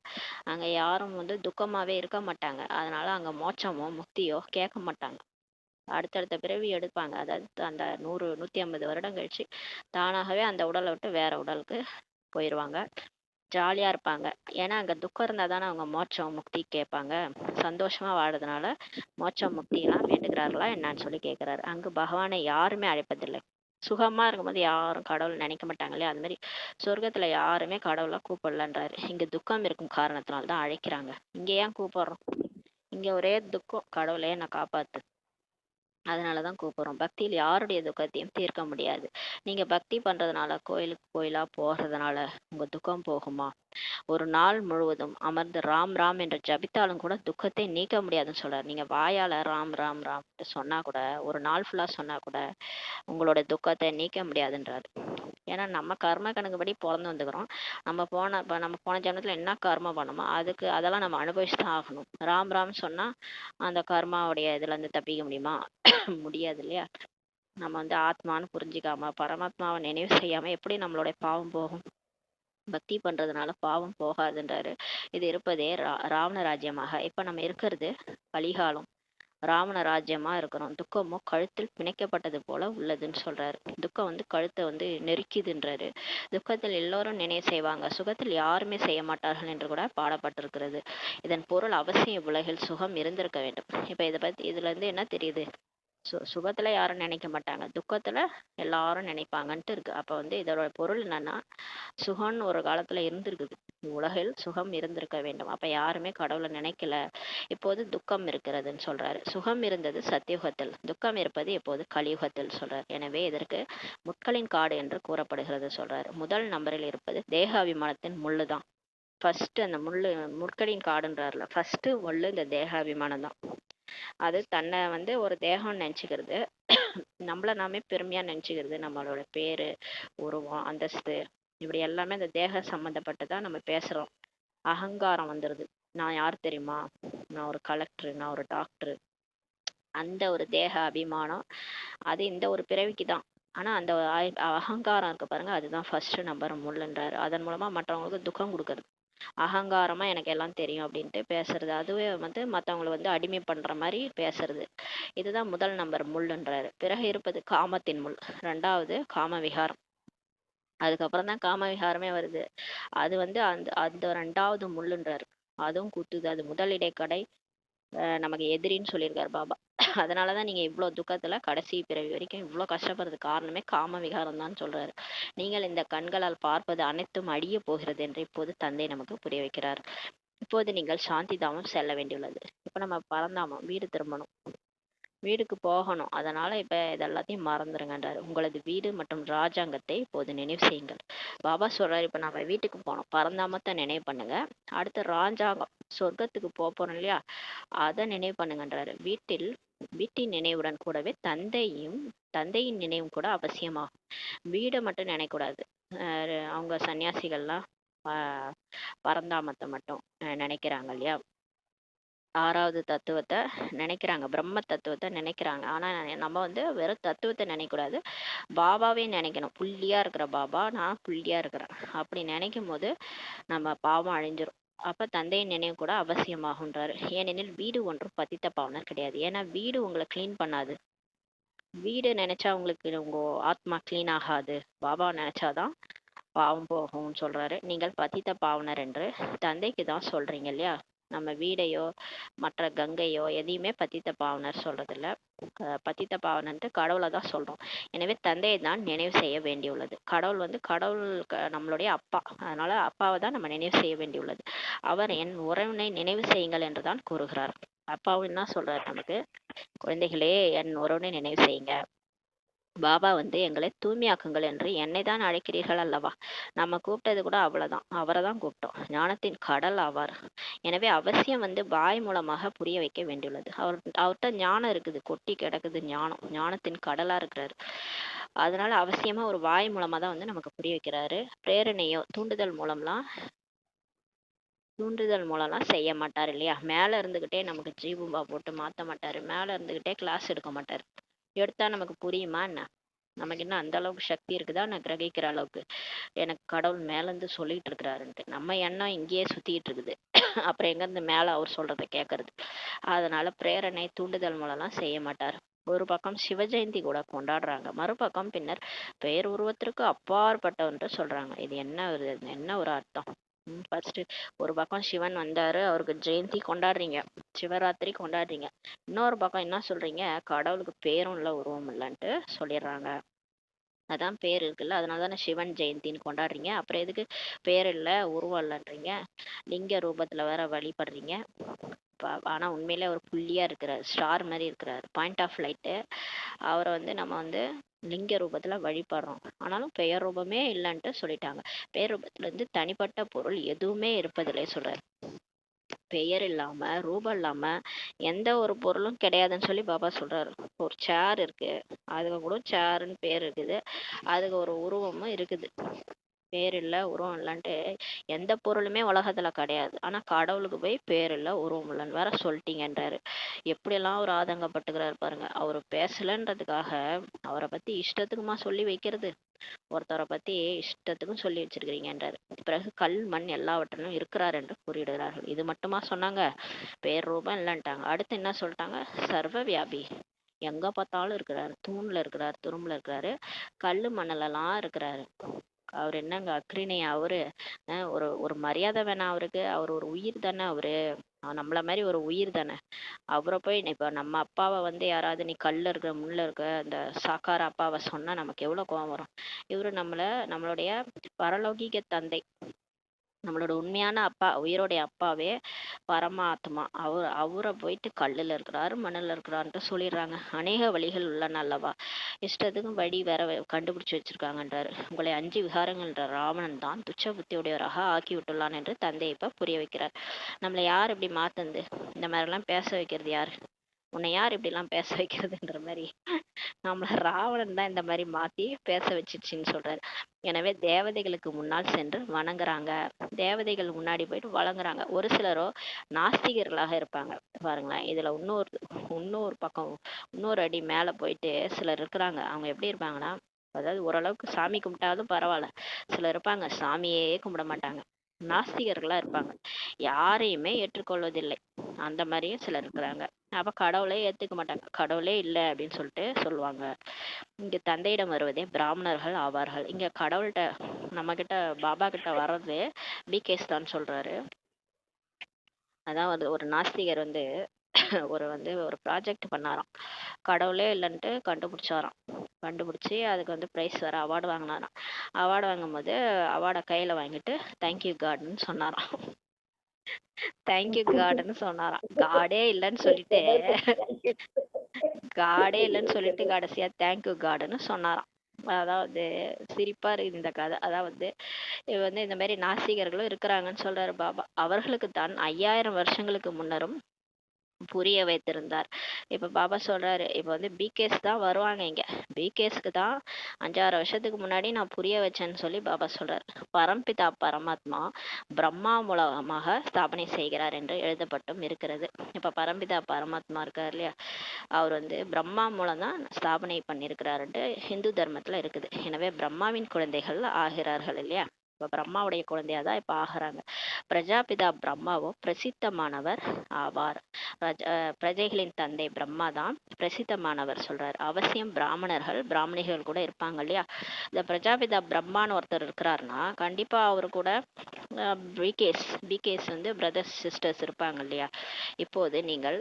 அங்க யாரும் வந்து துக்கமாவே இருக்க மாட்டாங்க. அதனால அங்க மோட்சமோ முக்தியோ கேட்க மாட்டாங்க. அடுத்தடுத்த பிறவி எடுப்பாங்க. அதாவது அந்த 100-150 வருடம் கழிச்சு தானாகவே அந்த உடலை விட்டு வேற உடலுக்கு போயிடுவாங்க. ஜாலியா இருப்பாங்க. ஏன்னா அங்க துக்கம் இருந்தா தானே அவங்க மோட்சம் முக்தி கேட்பாங்க. சந்தோஷமா வாழறதுனால மோட்சம் முக்தி எல்லாம் வேண்டுகிறார்களா என்னன்னு சொல்லி கேட்கிறாரு. அங்கு பகவானை யாருமே அழைப்பதில்லை. சுகமா இருக்கும்போது யாரும் கடவுள் நினைக்க மாட்டாங்க இல்லையா? அது மாதிரி சொர்க்கத்துல யாருமே கடவுளை கூப்பிடலன்றாரு. இங்க துக்கம் இருக்கும் காரணத்தினால்தான் அழைக்கிறாங்க. இங்க ஏன் கூப்பிடுறோம்? இங்க ஒரே துக்கம், கடவுளே என்னை காப்பாத்து, அதனாலதான் கூப்பிடுறோம். பக்தியில் யாருடைய துக்கத்தையும் தீர்க்க முடியாது. நீங்க பக்தி பண்றதுனால, கோயிலுக்கு கோயிலா போறதுனால உங்க துக்கம் போகுமா? ஒரு நாள் முழுவதும் அமர்ந்து ராம் ராம் என்று ஜபித்தாலும் கூட துக்கத்தை நீக்க முடியாதுன்னு சொல்றாரு. நீங்க வாயால ராம் ராம் ராம் சொன்னா கூட, ஒரு நாள் ஃபுல்லா சொன்னா கூட உங்களோட துக்கத்தை நீக்க முடியாதுன்றாரு. ஏன்னா நம்ம கர்ம கணக்குப்படி பிறந்து வந்துக்கிறோம். நம்ம போன ஜென்மத்துல என்ன கர்மா பண்ணோமோ அதெல்லாம் நம்ம அனுபவிச்சுதான் ஆகணும். ராம் ராம் சொன்னா அந்த கர்மாவுடைய இதுல இருந்து தப்பிக்க முடியுமா? முடியாது இல்லையா? நம்ம வந்து ஆத்மான்னு புரிஞ்சுக்காம பரமாத்மாவை நினைவு செய்யாம எப்படி நம்மளுடைய பாவம் போகும்? பக்தி பண்றதுனால பாவம் போகாதுன்றாரு. இது இருப்பதே ராவண ராஜ்யமாக. இப்ப நம்ம இருக்கிறது கலிகாலம். ராவண ராஜ்யமா இருக்கிறோம், துக்கமோ கழுத்தில் பிணைக்கப்பட்டது போல உள்ளதுன்னு சொல்றாரு. துக்கம் வந்து கழுத்தை வந்து நெருக்கிதுன்றாரு. துக்கத்தில் எல்லோரும் நினைவு செய்வாங்க, சுகத்தில் யாருமே செய்ய மாட்டார்கள் என்று கூட பாடப்பட்டிருக்கிறது. இதன் பொருள் அவசியம் உலகில் சுகம் இருந்திருக்க வேண்டும். இப்ப இதை பத்தி இதுல இருந்து என்ன தெரியுது? சுகத்துல யாரும் நினைக்க மாட்டாங்க, துக்கத்துல எல்லாரும் நினைப்பாங்கன்ட்டு இருக்கு. அப்ப வந்து இதோட பொருள் என்னன்னா, சுகம்னு ஒரு காலத்துல இருந்திருக்குது, உலகில் சுகம் இருந்திருக்க வேண்டும். அப்ப யாருமே கடவுளை நினைக்கல, இப்போது துக்கம் இருக்கிறதுன்னு சொல்றாரு. சுகம் இருந்தது சத்தியுகத்தில், துக்கம் இருப்பது இப்போது கலியுகத்தில் சொல்றாரு. எனவே இதற்கு முட்களின் காடு என்று கூறப்படுகிறது சொல்றாரு. முதல் நம்பரில் இருப்பது தேக அபிமானத்தின் முள்ளுதான். ஃபர்ஸ்ட் அந்த முட்களின் காடுன்றாருல, ஃபர்ஸ்ட் முள்ளு இந்த தேக அபிமானம் தான். அது தன்னை வந்து ஒரு தேகம் நினைச்சுக்கிறது, நம்மள நாமே பெருமையா நினைச்சுக்கிறது, நம்மளோட பேரு, உருவம், அந்தஸ்து, இப்படி எல்லாமே இந்த தேக சம்மந்தப்பட்டதா நம்ம பேசுறோம். அகங்காரம் வந்துடுது. நான் யார் தெரியுமா, நான் ஒரு கலெக்டர், நான் ஒரு டாக்டர், அந்த ஒரு தேக அபிமானம் அது இந்த ஒரு பிறவிக்கு தான். ஆனா அந்த அகங்காரம் இருக்கு பாருங்க, அதுதான் ஃபர்ஸ்ட் நம்பர் முள்ளுன்றாரு. அதன் மூலமா மற்றவங்களுக்கு துக்கம் கொடுக்கறது. அகங்காரமா எனக்கு எல்லாம் தெரியும் அப்படின்ட்டு பேசுறது, அதுவே வந்து மற்றவங்களை வந்து அடிமை பண்ற மாதிரி பேசுறது. இதுதான் முதல் நம்பர் முள்ளுன்றாரு. பிறகு இருப்பது காமத்தின் முள், ரெண்டாவது காம விகாரம். அதுக்கப்புறம் தான் காம விகாரமே வருது. அது வந்து அந்த அந்த ரெண்டாவது முள்ளுன்றாரு. அதுவும் குத்துது, அது முதல் இடைக்கடை, நமக்கு எதிரின்னு சொல்லியிருக்காரு பாபா. அதனாலதான் நீங்க இவ்வளவு துக்கத்துல கடைசி பிறவி வரைக்கும் இவ்வளவு கஷ்டப்படுறதுக்கு காரணமே காம விகாரம் தான் சொல்றாரு. நீங்கள் இந்த கண்களால் பார்ப்பது அனைத்தும் அழிய போகிறது என்று இப்போது தந்தை நமக்கு புரிய வைக்கிறார். இப்போது நீங்கள் சாந்தி தாமம் செல்ல வேண்டியுள்ளது. இப்ப நம்ம பரந்தாமம் வீடு திரும்பணும், வீடுக்கு போகணும். அதனால இப்ப இதெல்லாத்தையும் மறந்துருங்கன்றாரு. உங்களது வீடு மற்றும் ராஜாங்கத்தை இப்போது நினைவு செய்யுங்கள். பாபா சொல்றாரு, இப்ப நம்ம வீட்டுக்கு போனோம், பரந்தாமத்தை நினைவு பண்ணுங்க. அடுத்து ராஜாங்கம், சொர்க்கத்துக்கு போறோம் இல்லையா, அதை நினைவு பண்ணுங்கன்றாரு. வீட்டின் நினைவுடன் கூடவே தந்தையின் நினைவும் கூட அவசியமாகும். வீடை மட்டும் நினைக்கூடாது. அவங்க சன்னியாசிகள்லாம் பரந்தாமத்தை மட்டும் நினைக்கிறாங்க இல்லையா, ஆறாவது தத்துவத்தை நினைக்கிறாங்க, பிரம்ம தத்துவத்தை நினைக்கிறாங்க. ஆனா நம்ம வந்து வெறும் தத்துவத்தை நினைக்கக்கூடாது, பாபாவே நினைக்கணும். புள்ளியா இருக்கிற பாபா, நான் புள்ளியா இருக்கிறேன் அப்படி நினைக்கும் போது நம்ம பாவம் அழிஞ்சிரும். அப்ப தந்தையின் நினைவு கூட அவசியமாகுன்றாரு. ஏனெனில் வீடு ஒன்றும் பதித்த பாவனர் கிடையாது. ஏன்னா வீடு உங்களை கிளீன் பண்ணாது. வீடு நினைச்சா உங்களுக்கு உங்க ஆத்மா கிளீன் ஆகாது, பாபா நினைச்சாதான் பாவம் போகும்னு சொல்றாரு. நீங்கள் பதித்த பாவனர் என்று தந்தைக்கு தான் சொல்றீங்க இல்லையா. நம்ம வீடையோ மற்ற கங்கையோ எதையுமே பதித்த பாவனர் சொல்றது இல்ல, பதித்த பாவனன்ட்டு கடவுளை தான் சொல்றோம். எனவே தந்தையை தான் நினைவு செய்ய வேண்டியுள்ளது. கடவுள் வந்து நம்மளுடைய அப்பா, அதனால அப்பாவை தான் நம்ம நினைவு செய்ய வேண்டியுள்ளது. அவர் என் உறவினை நினைவு செய்யுங்கள் என்று தான் கூறுகிறார். அப்பாவும் என்ன சொல்றாரு நமக்கு, குழந்தைகளே என் உறவினை நினைவு செய்யுங்க, பாபா வந்து எங்களை தூய்மையாக்குங்கள் என்று என்னை தான் அழைக்கிறீர்கள் அல்லவா. நம்ம கூப்பிட்டது கூட அவ்வளவுதான், அவரை தான் கூப்பிட்டோம். ஞானத்தின் கடல் ஆவார். எனவே அவசியம் வந்து வாய் மூலமாக புரிய வைக்க வேண்டியுள்ளது. அவர்கிட்ட ஞானம் இருக்குது, கொட்டி கிடக்குது ஞானம், ஞானத்தின் கடலா இருக்கிறாரு. அதனால அவசியமா ஒரு வாய் மூலமா தான் வந்து நமக்கு புரிய வைக்கிறாரு. பிரேரணையோ தூண்டுதல் மூலம்லாம் செய்ய மாட்டார் இல்லையா. மேல இருந்துகிட்டே நமக்கு ஜீபூம்பா போட்டு மாத்த மாட்டாரு, மேல இருந்துகிட்டே கிளாஸ் எடுக்க மாட்டாரு. எடுத்தா நமக்கு புரியுமா என்ன, நமக்கு என்ன அந்த அளவுக்கு சக்தி இருக்குதா நான் கிரகிக்கிற அளவுக்கு. எனக்கு கடவுள் மேல இருந்து சொல்லிட்டு இருக்கிறாருன்ட்டு நம்ம எண்ணம் இங்கேயே சுத்திட்டு இருக்குது. அப்புறம் எங்க இருந்து மேல அவர் சொல்றதை கேட்கறது. அதனால பிரேரணை தூண்டுதல் மூலம்லாம் செய்ய மாட்டார். ஒரு பக்கம் சிவ ஜெயந்தி கூட கொண்டாடுறாங்க, மறுபக்கம் பின்னர் பெயர் உருவத்திற்கு அப்பாற்பட்டவன்று சொல்றாங்க. இது என்ன ஒரு அர்த்தம். ஃபர்ஸ்ட் ஒரு பக்கம் சிவன் வந்தாரு, அவருக்கு ஜெயந்தி கொண்டாடுறீங்க, சிவராத்திரி கொண்டாடுறீங்க. இன்னொரு பக்கம் என்ன சொல்றீங்க, கடவுளுக்கு பேரும் இல்லை உருவம் இல்லைன்ட்டு சொல்லிடுறாங்க. அதான் பேர் இருக்குல்ல, அதனால தானே சிவன் ஜெயந்தின்னு கொண்டாடுறீங்க. அப்புறம் எதுக்கு பேர் இல்லை உருவம் இல்லைன்றீங்க, லிங்க ரூபத்துல வேற வழிபடுறீங்க. ஆனா உண்மையிலே அவர் புள்ளியா இருக்கிறார், ஸ்டார் மாதிரி இருக்கிறார், பாயிண்ட் ஆஃப் லைட்டு. அவரை வந்து நம்ம வந்து லிங்க ரூபத்துல வழிபடுறோம். ஆனாலும் பெயர் ரூபமே இல்லைன்ட்டு சொல்லிட்டாங்க. பெயர் ரூபத்துல இருந்து தனிப்பட்ட பொருள் எதுவுமே இருப்பதில்லை சொல்றாரு. பெயர் இல்லாம ரூபம் இல்லாம எந்த ஒரு பொருளும் கிடையாதுன்னு சொல்லி பாபா சொல்றாரு. ஒரு சேர் இருக்கு, அதுக்கு கூட சேர்ன்னு பேர் இருக்குது, அதுக்கு ஒரு உருவமும் இருக்குது. பேர் இல்ல உருவம் இல்லைன்ட்டு எந்த பொருளுமே உலகத்துல கிடையாது. ஆனா கடவுளுக்கு போய் பேர் இல்ல உருவம் இல்லைன்னு வேற சொல்லிட்டீங்கன்றாரு. எப்படியெல்லாம் ஒரு ஆதங்கப்பட்டுக்கிறாரு பாருங்க. அவரு பேசலன்றதுக்காக அவரை பத்தி இஷ்டத்துக்குமா சொல்லி வைக்கிறது? ஒருத்தரை பத்தி இஷ்டத்துக்கும் சொல்லி வச்சிருக்கிறீங்கன்றாரு. பிறகு கல் மண் எல்லாவற்றிலும் இருக்கிறார் என்று கூறிடுகிறார்கள். இது மட்டுமா சொன்னாங்க? பேர் ரூபம் இல்லைன்ட்டாங்க. அடுத்து என்ன சொல்லிட்டாங்க? சர்வ வியாபி, எங்க பார்த்தாலும் இருக்கிறாரு. தூண்ல இருக்கிறாரு, துரும்புல இருக்கிறாரு, கல்லு மணலெல்லாம் இருக்கிறாரு. அவர் என்னங்க அக்ரிணை அவரு? ஒரு ஒரு மரியாதை வேணாம் அவருக்கு? அவர் ஒரு உயிர் தானே அவரு. நம்மள மாதிரி ஒரு உயிர் தானே. அவரை போய் இப்ப நம்ம அப்பாவை வந்து யாராவது நீ கல்ல இருக்க முள்ள இருக்க அந்த சாக்கார அப்பாவை சொன்னா நமக்கு எவ்வளவு கோவம் வரும். இவரு நம்மளுடைய பரலோகிக தந்தை, நம்மளோட உண்மையான அப்பா, உயிரோடைய அப்பாவே பரமாத்மா. அவரை போயிட்டு கல்லுல இருக்கிறாரு மண்ணுல இருக்கிறாருன்ட்டு சொல்லிடுறாங்க. அநேக வழிகள் உள்ளன அல்லவா? இஷ்டத்துக்கும் வழி வேற கண்டுபிடிச்சு வச்சிருக்காங்கன்றாரு. உங்களை 5 விகாரங்கள்ன்ற ராவணன் தான் துச்ச புத்தியுடையவராக ஆக்கி விட்டுள்ளான் என்று தந்தை இப்ப புரிய வைக்கிறார். நம்மளை யார் இப்படி மாத்தந்து இந்த மாதிரி எல்லாம் பேச வைக்கிறது யாரு? உன்னை யார் இப்படி எல்லாம் பேச வைக்கிறதுன்ற மாதிரி நம்மள ராவணன் தான் இந்த மாதிரி மாத்தி பேச வச்சிருச்சுன்னு சொல்றாரு. எனவே தேவதைகளுக்கு முன்னால் சென்று வணங்குறாங்க. தேவதைகள் முன்னாடி போயிட்டு வணங்குறாங்க. ஒரு சிலரோ நாஸ்திகர்களாக இருப்பாங்க. பாருங்களேன், இதுல இன்னொரு பக்கம், இன்னொரு அடி மேல போயிட்டு சிலர் இருக்கிறாங்க. அவங்க எப்படி இருப்பாங்கன்னா, அதாவது ஓரளவுக்கு சாமி கும்பிட்டாலும் பரவாயில்ல, சிலர் இருப்பாங்க சாமியே கும்பிட மாட்டாங்க, நாஸ்திகர்களா இருப்பாங்க, யாரையுமே ஏற்றுக்கொள்வதில்லை. அந்த மாதிரியும் சிலர் இருக்கிறாங்க. அப்ப கடவுளே ஏத்துக்க மாட்டாங்க, கடவுளே இல்லை அப்படின்னு சொல்லிட்டு சொல்லுவாங்க. இங்க தந்தையிடம் வருவதே பிராமணர்கள் ஆவார்கள். இங்க கடவுள்கிட்ட, நம்ம கிட்ட, பாபா கிட்ட வர்றது பிகேஸ் தான் சொல்றாரு. அதான் ஒரு நாஸ்திகர் ஒரு ப்ராஜெக்ட் பண்ணாராம். கடவுளே இல்லைன்ட்டு கண்டுபிடிச்சாராம். கண்டுபிடிச்சி அதுக்கு ப்ரைஸ் வேற அவார்டு வாங்கினாராம். அவார்டு வாங்கும் போது அவார்டை கையில வாங்கிட்டு தேங்க்யூ காட்னு சொன்னாராம். தேங்க்யூ காடுன்னு சொன்னாராம். காடே இல்லைன்னு சொல்லிட்டு கடைசியா தேங்க்யூ காடுன்னு சொன்னாராம். அதாவது சிரிப்பா இருக்கு இந்த கதை. அதாவது இந்த மாதிரி நாஸ்திகர்களும் இருக்கிறாங்கன்னு சொல்றாரு பாபா. அவர்களுக்கு தான் 5000 வருஷங்களுக்கு முன்னரும் புரிய வைத்திருந்தார். இப்ப பாபா சொல்றாரு, இப்ப பிகேஸ் தான் வருவாங்க இங்க. பிகேஸ்க்கு தான் 5-6 வருஷத்துக்கு முன்னாடி நான் புரிய வச்சேன்னு சொல்லி பாபா சொல்றாரு. பரம்பிதா பரமாத்மா பிரம்மா மூலமாக ஸ்தாபனை செய்கிறார் என்று எழுதப்பட்டும் இருக்கிறது. இப்ப பரம்பிதா பரமாத்மா இருக்கார் இல்லையா, அவர் பிரம்மா மூலம் தான் ஸ்தாபனை பண்ணியிருக்கிறாருன்ட்டு ஹிந்து தர்மத்துல இருக்குது. எனவே பிரம்மாவின் குழந்தைகள் ஆகிறார்கள் இல்லையா. இப்ப பிரம்மாவுடைய குழந்தையா தான் இப்ப ஆகிறாங்க. பிரஜாபிதா பிரம்மாவோ பிரசித்தமானவர் ஆவார். பிரஜைகளின் தந்தை பிரம்மா தான் பிரசித்தமானவர் சொல்றாரு. அவசியம் பிராமணிகள் கூட இருப்பாங்க இல்லையா. இந்த பிரஜாபிதா பிரம்மான்னு ஒருத்தர் இருக்கிறாருன்னா கண்டிப்பா அவரு கூட பிகேஸ் பிரதர்ஸ் சிஸ்டர்ஸ் இருப்பாங்க இல்லையா. இப்போது நீங்கள்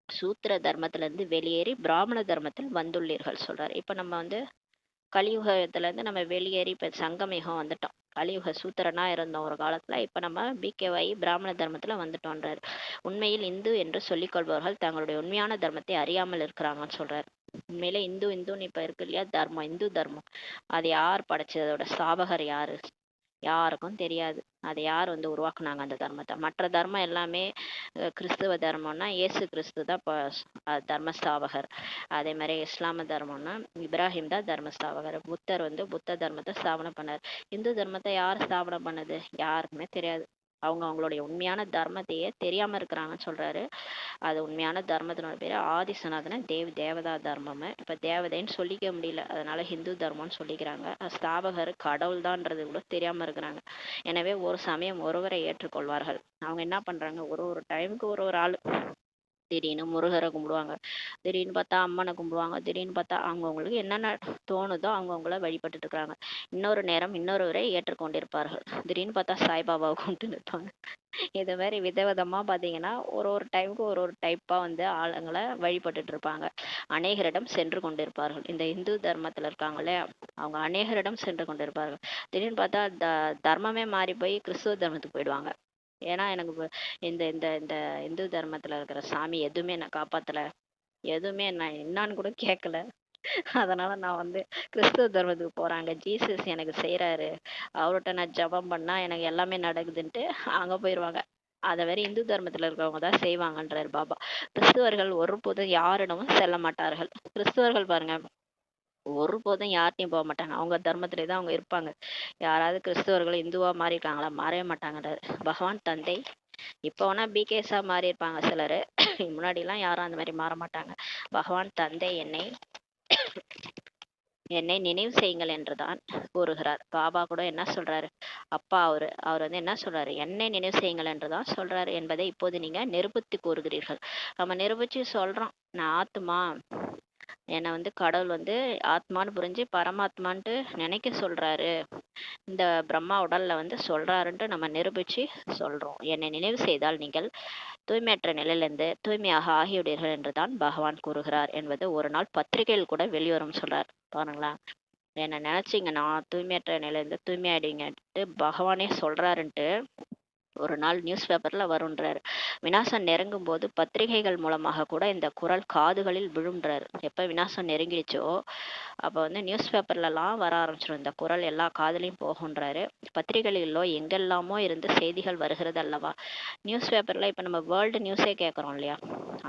சூத்திர தர்மத்திலிருந்து வெளியேறி பிராமண தர்மத்தில் வந்துள்ளீர்கள் சொல்றாரு. இப்ப நம்ம கலியுகத்துல இருந்து நம்ம வெளியேறி இப்ப சங்கமயுகம் வந்துட்டோம். கலியுக சூத்திரனா இருந்தோம் ஒரு காலத்துல. இப்ப நம்ம பிகேவாயி பிராமண தர்மத்துல வந்துட்டோன்றாரு. உண்மையில் இந்து என்று சொல்லிக் கொள்பவர்கள் தங்களுடைய உண்மையான தர்மத்தை அறியாமல் இருக்கிறாங்கன்னு சொல்றாரு. உண்மையில இந்துன்னு இப்ப இருக்கு இல்லையா, தர்மம், இந்து தர்மம், அது யார் படைச்சது, அதோட ஸ்தாபகர் யாரு, யாருக்கும் தெரியாது. அதை யார் உருவாக்குனாங்க அந்த தர்மத்தை. மற்ற தர்மம் எல்லாமே கிறிஸ்துவ தர்மம்னா இயேசு கிறிஸ்து தான் தர்மஸ்தாபகர். அதே மாதிரி இஸ்லாம தர்மம்னா இப்ராஹிம் தான் தர்மஸ்தாபகர். புத்தர் புத்த தர்மத்தை ஸ்தாபனை பண்ணார். இந்து தர்மத்தை யார் ஸ்தாபனை பண்ணது? யாருக்குமே தெரியாது. அவங்களுடைய உண்மையான தர்மத்தையே தெரியாம இருக்கிறாங்கன்னு சொல்றாரு. அது உண்மையான தர்மத்தினோட பேரு ஆதி சனாதன தேவதா தர்மம். இப்ப தேவதைன்னு சொல்லிக்க முடியல, அதனால ஹிந்து தர்மம்னு சொல்லிக்கிறாங்க. ஸ்தாபகர் கடவுள் தான்ன்றது கூட தெரியாம இருக்கிறாங்க. எனவே ஒரு சமயம் ஒருவரை ஏற்றுக்கொள்வார்கள். அவங்க என்ன பண்றாங்க, ஒரு டைமுக்கு ஒரு ஆளு. திடீர்னு முருகரை கும்பிடுவாங்க, திடீர்னு பார்த்தா அம்மனை கும்பிடுவாங்க, திடீர்னு பார்த்தா அவங்கவுங்களுக்கு என்னென்ன தோணுதோ அவங்கவுங்கள வழிபட்டுட்டு இருக்கிறாங்க. இன்னொரு நேரம் இன்னொருவரை ஏற்றுக்கொண்டிருப்பார்கள். திடீர்னு பார்த்தா சாய்பாபாவை கும்பிட்டு நிற்பாங்க. இது மாதிரி விதவிதமா பாத்தீங்கன்னா ஒரு டைமுக்கு ஒரு டைப்பா ஆளுங்களை வழிபட்டுட்டு இருப்பாங்க. அநேகரிடம் சென்று கொண்டிருப்பார்கள். இந்த இந்து தர்மத்துல இருக்காங்களே அவங்க அநேகரிடம் சென்று கொண்டிருப்பார்கள். திடீர்னு பார்த்தா தர்மமே மாறி போய் கிறிஸ்துவ தர்மத்துக்கு போயிடுவாங்க. ஏன்னா எனக்கு இந்த இந்த இந்த இந்து தர்மத்துல இருக்கிற சாமி எதுவுமே என்ன காப்பாத்தல, எதுவுமே நான் என்னான்னு கூட கேட்கல, அதனால நான் கிறிஸ்துவ தர்மத்துக்கு போறாங்க, ஜீசஸ் எனக்கு செய்யறாரு, அவர்கிட்ட நான் ஜபம் பண்ணா எனக்கு எல்லாமே நடக்குதுன்ட்டு அங்க போயிடுவாங்க. அதை வேற இந்து தர்மத்துல இருக்கிறவங்க தான் செய்வாங்கன்றாரு பாபா. கிறிஸ்துவர்கள் ஒருபோதும் யாரிடமும் செல்ல மாட்டார்கள். கிறிஸ்துவர்கள் பாருங்க, ஒருபோதும் யார்ட்டையும் போக மாட்டாங்க. அவங்க தர்மத்திலே தான் அவங்க இருப்பாங்க. யாராவது கிறிஸ்தவர்கள் இந்துவா மாறியிருக்காங்களா? மாறவே மாட்டாங்கன்றாரு. பகவான் தந்தை இப்போ வேணா பிகேஸா மாறி இருப்பாங்க சிலரு. முன்னாடிலாம் யாரும் அந்த மாதிரி மாற மாட்டாங்க. பகவான் தந்தை என்னை நினைவு செய்யுங்கள் என்றுதான் கூறுகிறார். பாபா கூட என்ன சொல்றாரு? அப்பா அவர் வந்து என்ன சொல்றாரு? என்னை நினைவு செய்யுங்கள் என்றுதான் சொல்றாரு என்பதை இப்போது நீங்க நிரூபித்து கூறுகிறீர்கள். நம்ம நிரூபிச்சு சொல்றோம், நான் ஆத்துமா, என்னை வந்து கடவுள் வந்து ஆத்மான்னு புரிஞ்சு பரமாத்மான்ட்டு நினைக்க சொல்றாரு, இந்த பிரம்மா உடல்ல வந்து சொல்றாருன்ட்டு நம்ம நிரூபிச்சு சொல்றோம். என்னை நினைவு செய்தால் நீங்கள் தூய்மையற்ற நிலையிலிருந்து தூய்மையாக ஆகிவிடுவீர்கள் என்றுதான் பகவான் கூறுகிறார் என்பது ஒரு நாள் பத்திரிகையில் கூட வெளிவரும் சொல்றார். பாருங்களேன், என்ன நினைச்சீங்கன்னா தூய்மையற்ற நிலையிலிருந்து தூய்மையாயிடுவீங்கன்ட்டு பகவானே சொல்றாருன்ட்டு ஒரு நாள் நியூஸ் பேப்பர்ல வருன்றாரு. விநாசம் நெருங்கும் போது பத்திரிகைகள் மூலமாக கூட இந்த குரல் காதுகளில் விழும்ன்றாரு. எப்ப விநாசம் நெருங்கிடுச்சோ அப்ப வந்து நியூஸ் பேப்பர்லலாம் வர ஆரம்பிச்சிடும், இந்த குரல் எல்லா காதுலையும் போகுன்றாரு. பத்திரிகைகளிலோ எங்கெல்லாமோ இருந்து செய்திகள் வருகிறது அல்லவா. நியூஸ் பேப்பர்ல இப்ப நம்ம வேர்ல்டு நியூஸே கேட்குறோம் இல்லையா,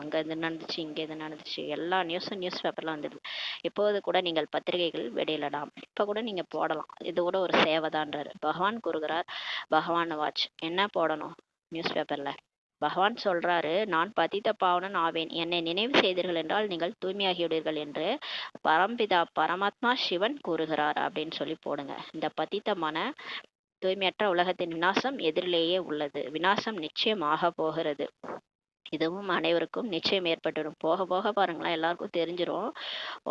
அங்க இது நடந்துச்சு, இங்க இது நடந்துச்சு, எல்லா நியூஸும் நியூஸ் பேப்பர்ல வந்துடுது. இப்போது கூட நீங்கள் பத்திரிகைகள் வெளியிடலாம், இப்ப கூட நீங்க போடலாம், இது கூட ஒரு சேவைதான்றாரு. பகவான் கூறுகிறார், பகவான் வாட்ச் என்ன போடணும் நியூஸ் பேப்பர்ல? பகவான் சொல்றாரு, நான் பதித்த பாவனன் ஆவேன், என்னை நினைவு செய்தீர்கள் என்றால் நீங்கள் தூய்மையாகிவிடுவீர்கள் என்று பரம்பிதா பரமாத்மா சிவன் கூறுகிறார் அப்படின்னு சொல்லி போடுங்க. இந்த பதித்தமான தூய்மையற்ற உலகத்தின் விநாசம் எதிரிலேயே உள்ளது. விநாசம் நிச்சயமாக போகிறது. இதுவும் அனைவருக்கும் நிச்சயம் ஏற்பட்டுடும். போக போக பாருங்களேன், எல்லாருக்கும் தெரிஞ்சிரும்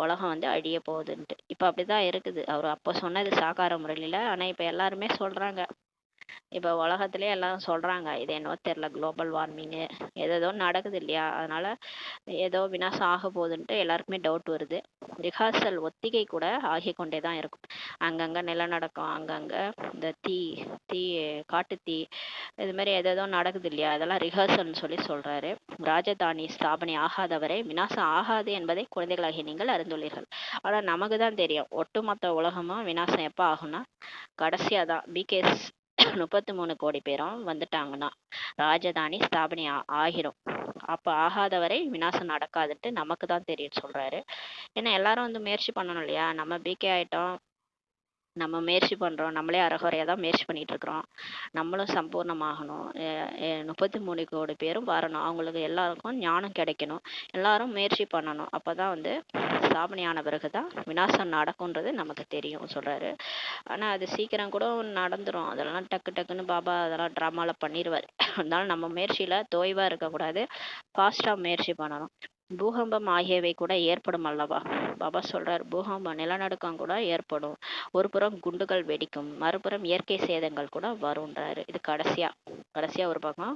உலகம் வந்து அழிய போகுதுன்ட்டு. இப்ப அப்படிதான் இருக்குது. அவர் அப்போ சொன்னது சாகார முறையில, ஆனா இப்ப எல்லாருமே சொல்றாங்க. இப்ப உலகத்திலே எல்லாரும் சொல்றாங்க, இது என்னவோ தெரியல, குளோபல் வார்மிங்கு ஏதோ நடக்குது இல்லையா, அதனால ஏதோ விநாசம் ஆக போகுதுன்ட்டு எல்லாருக்குமே டவுட் வருது. ரிஹர்சல் ஒத்திகை கூட ஆகி கொண்டே தான் இருக்கும். அங்கங்க நிலநடுக்கம், அங்கங்க இந்த தீ தீ காட்டு தீ, இது மாதிரி ஏதோ நடக்குது இல்லையா, அதெல்லாம் ரிஹர்சல்னு சொல்லி சொல்றாரு. ராஜதானி ஸ்தாபனை ஆகாதவரை விநாசம் ஆகாது என்பதை குழந்தைகளாகிய நீங்கள் அறிந்துள்ளீர்கள். ஆனா நமக்கு தான் தெரியும், ஒட்டுமொத்த உலகமும் விநாசம் எப்ப ஆகும்னா கடைசியா தான். பிகேஸ் 33 கோடி பேரும் வந்துட்டாங்கன்னா ராஜதானி ஸ்தாபனை ஆகிடும். அப்ப ஆகாதவரை விநாசம் நடக்காதுன்ட்டு நமக்கு தான் தெரியும் சொல்றாரு. ஏன்னா எல்லாரும் வந்து முயற்சி பண்ணணும் இல்லையா, நம்ம பிகே ஆயிட்டோம், நம்ம முயற்சி பண்றோம், நம்மளே அறகுறையா தான் முயற்சி பண்ணிட்டு இருக்கிறோம், நம்மளும் சம்பூர்ணமாகணும். 33 கோடி பேரும் வரணும், அவங்களுக்கு எல்லாருக்கும் ஞானம் கிடைக்கணும், எல்லாரும் முயற்சி பண்ணணும். அப்பதான் வந்து ஸ்தாபனையான பிறகுதான் விநாசம் நடக்கும்ன்றது நமக்கு தெரியும் சொல்றாரு. ஆனா அது சீக்கிரம் கூட நடந்துரும், அதெல்லாம் டக்கு டக்குன்னு பாபா அதெல்லாம் ட்ராமால பண்ணிடுவாரு. அதனால நம்ம முயற்சியில தோய்வா இருக்கக்கூடாது, ஃபாஸ்டா முயற்சி பண்ணணும். பூகம்பம் ஆகியவை கூட ஏற்படும் அல்லவா. பாபா சொல்றார், பூகம்பம் நிலநடுக்கம் கூட ஏற்படும், ஒரு புறம் குண்டுகள் வெடிக்கும், மறுபுறம் இயற்கை சேதங்கள் கூட வரும்ன்றாரு. இது கடைசியா கடைசியா ஒரு பக்கம்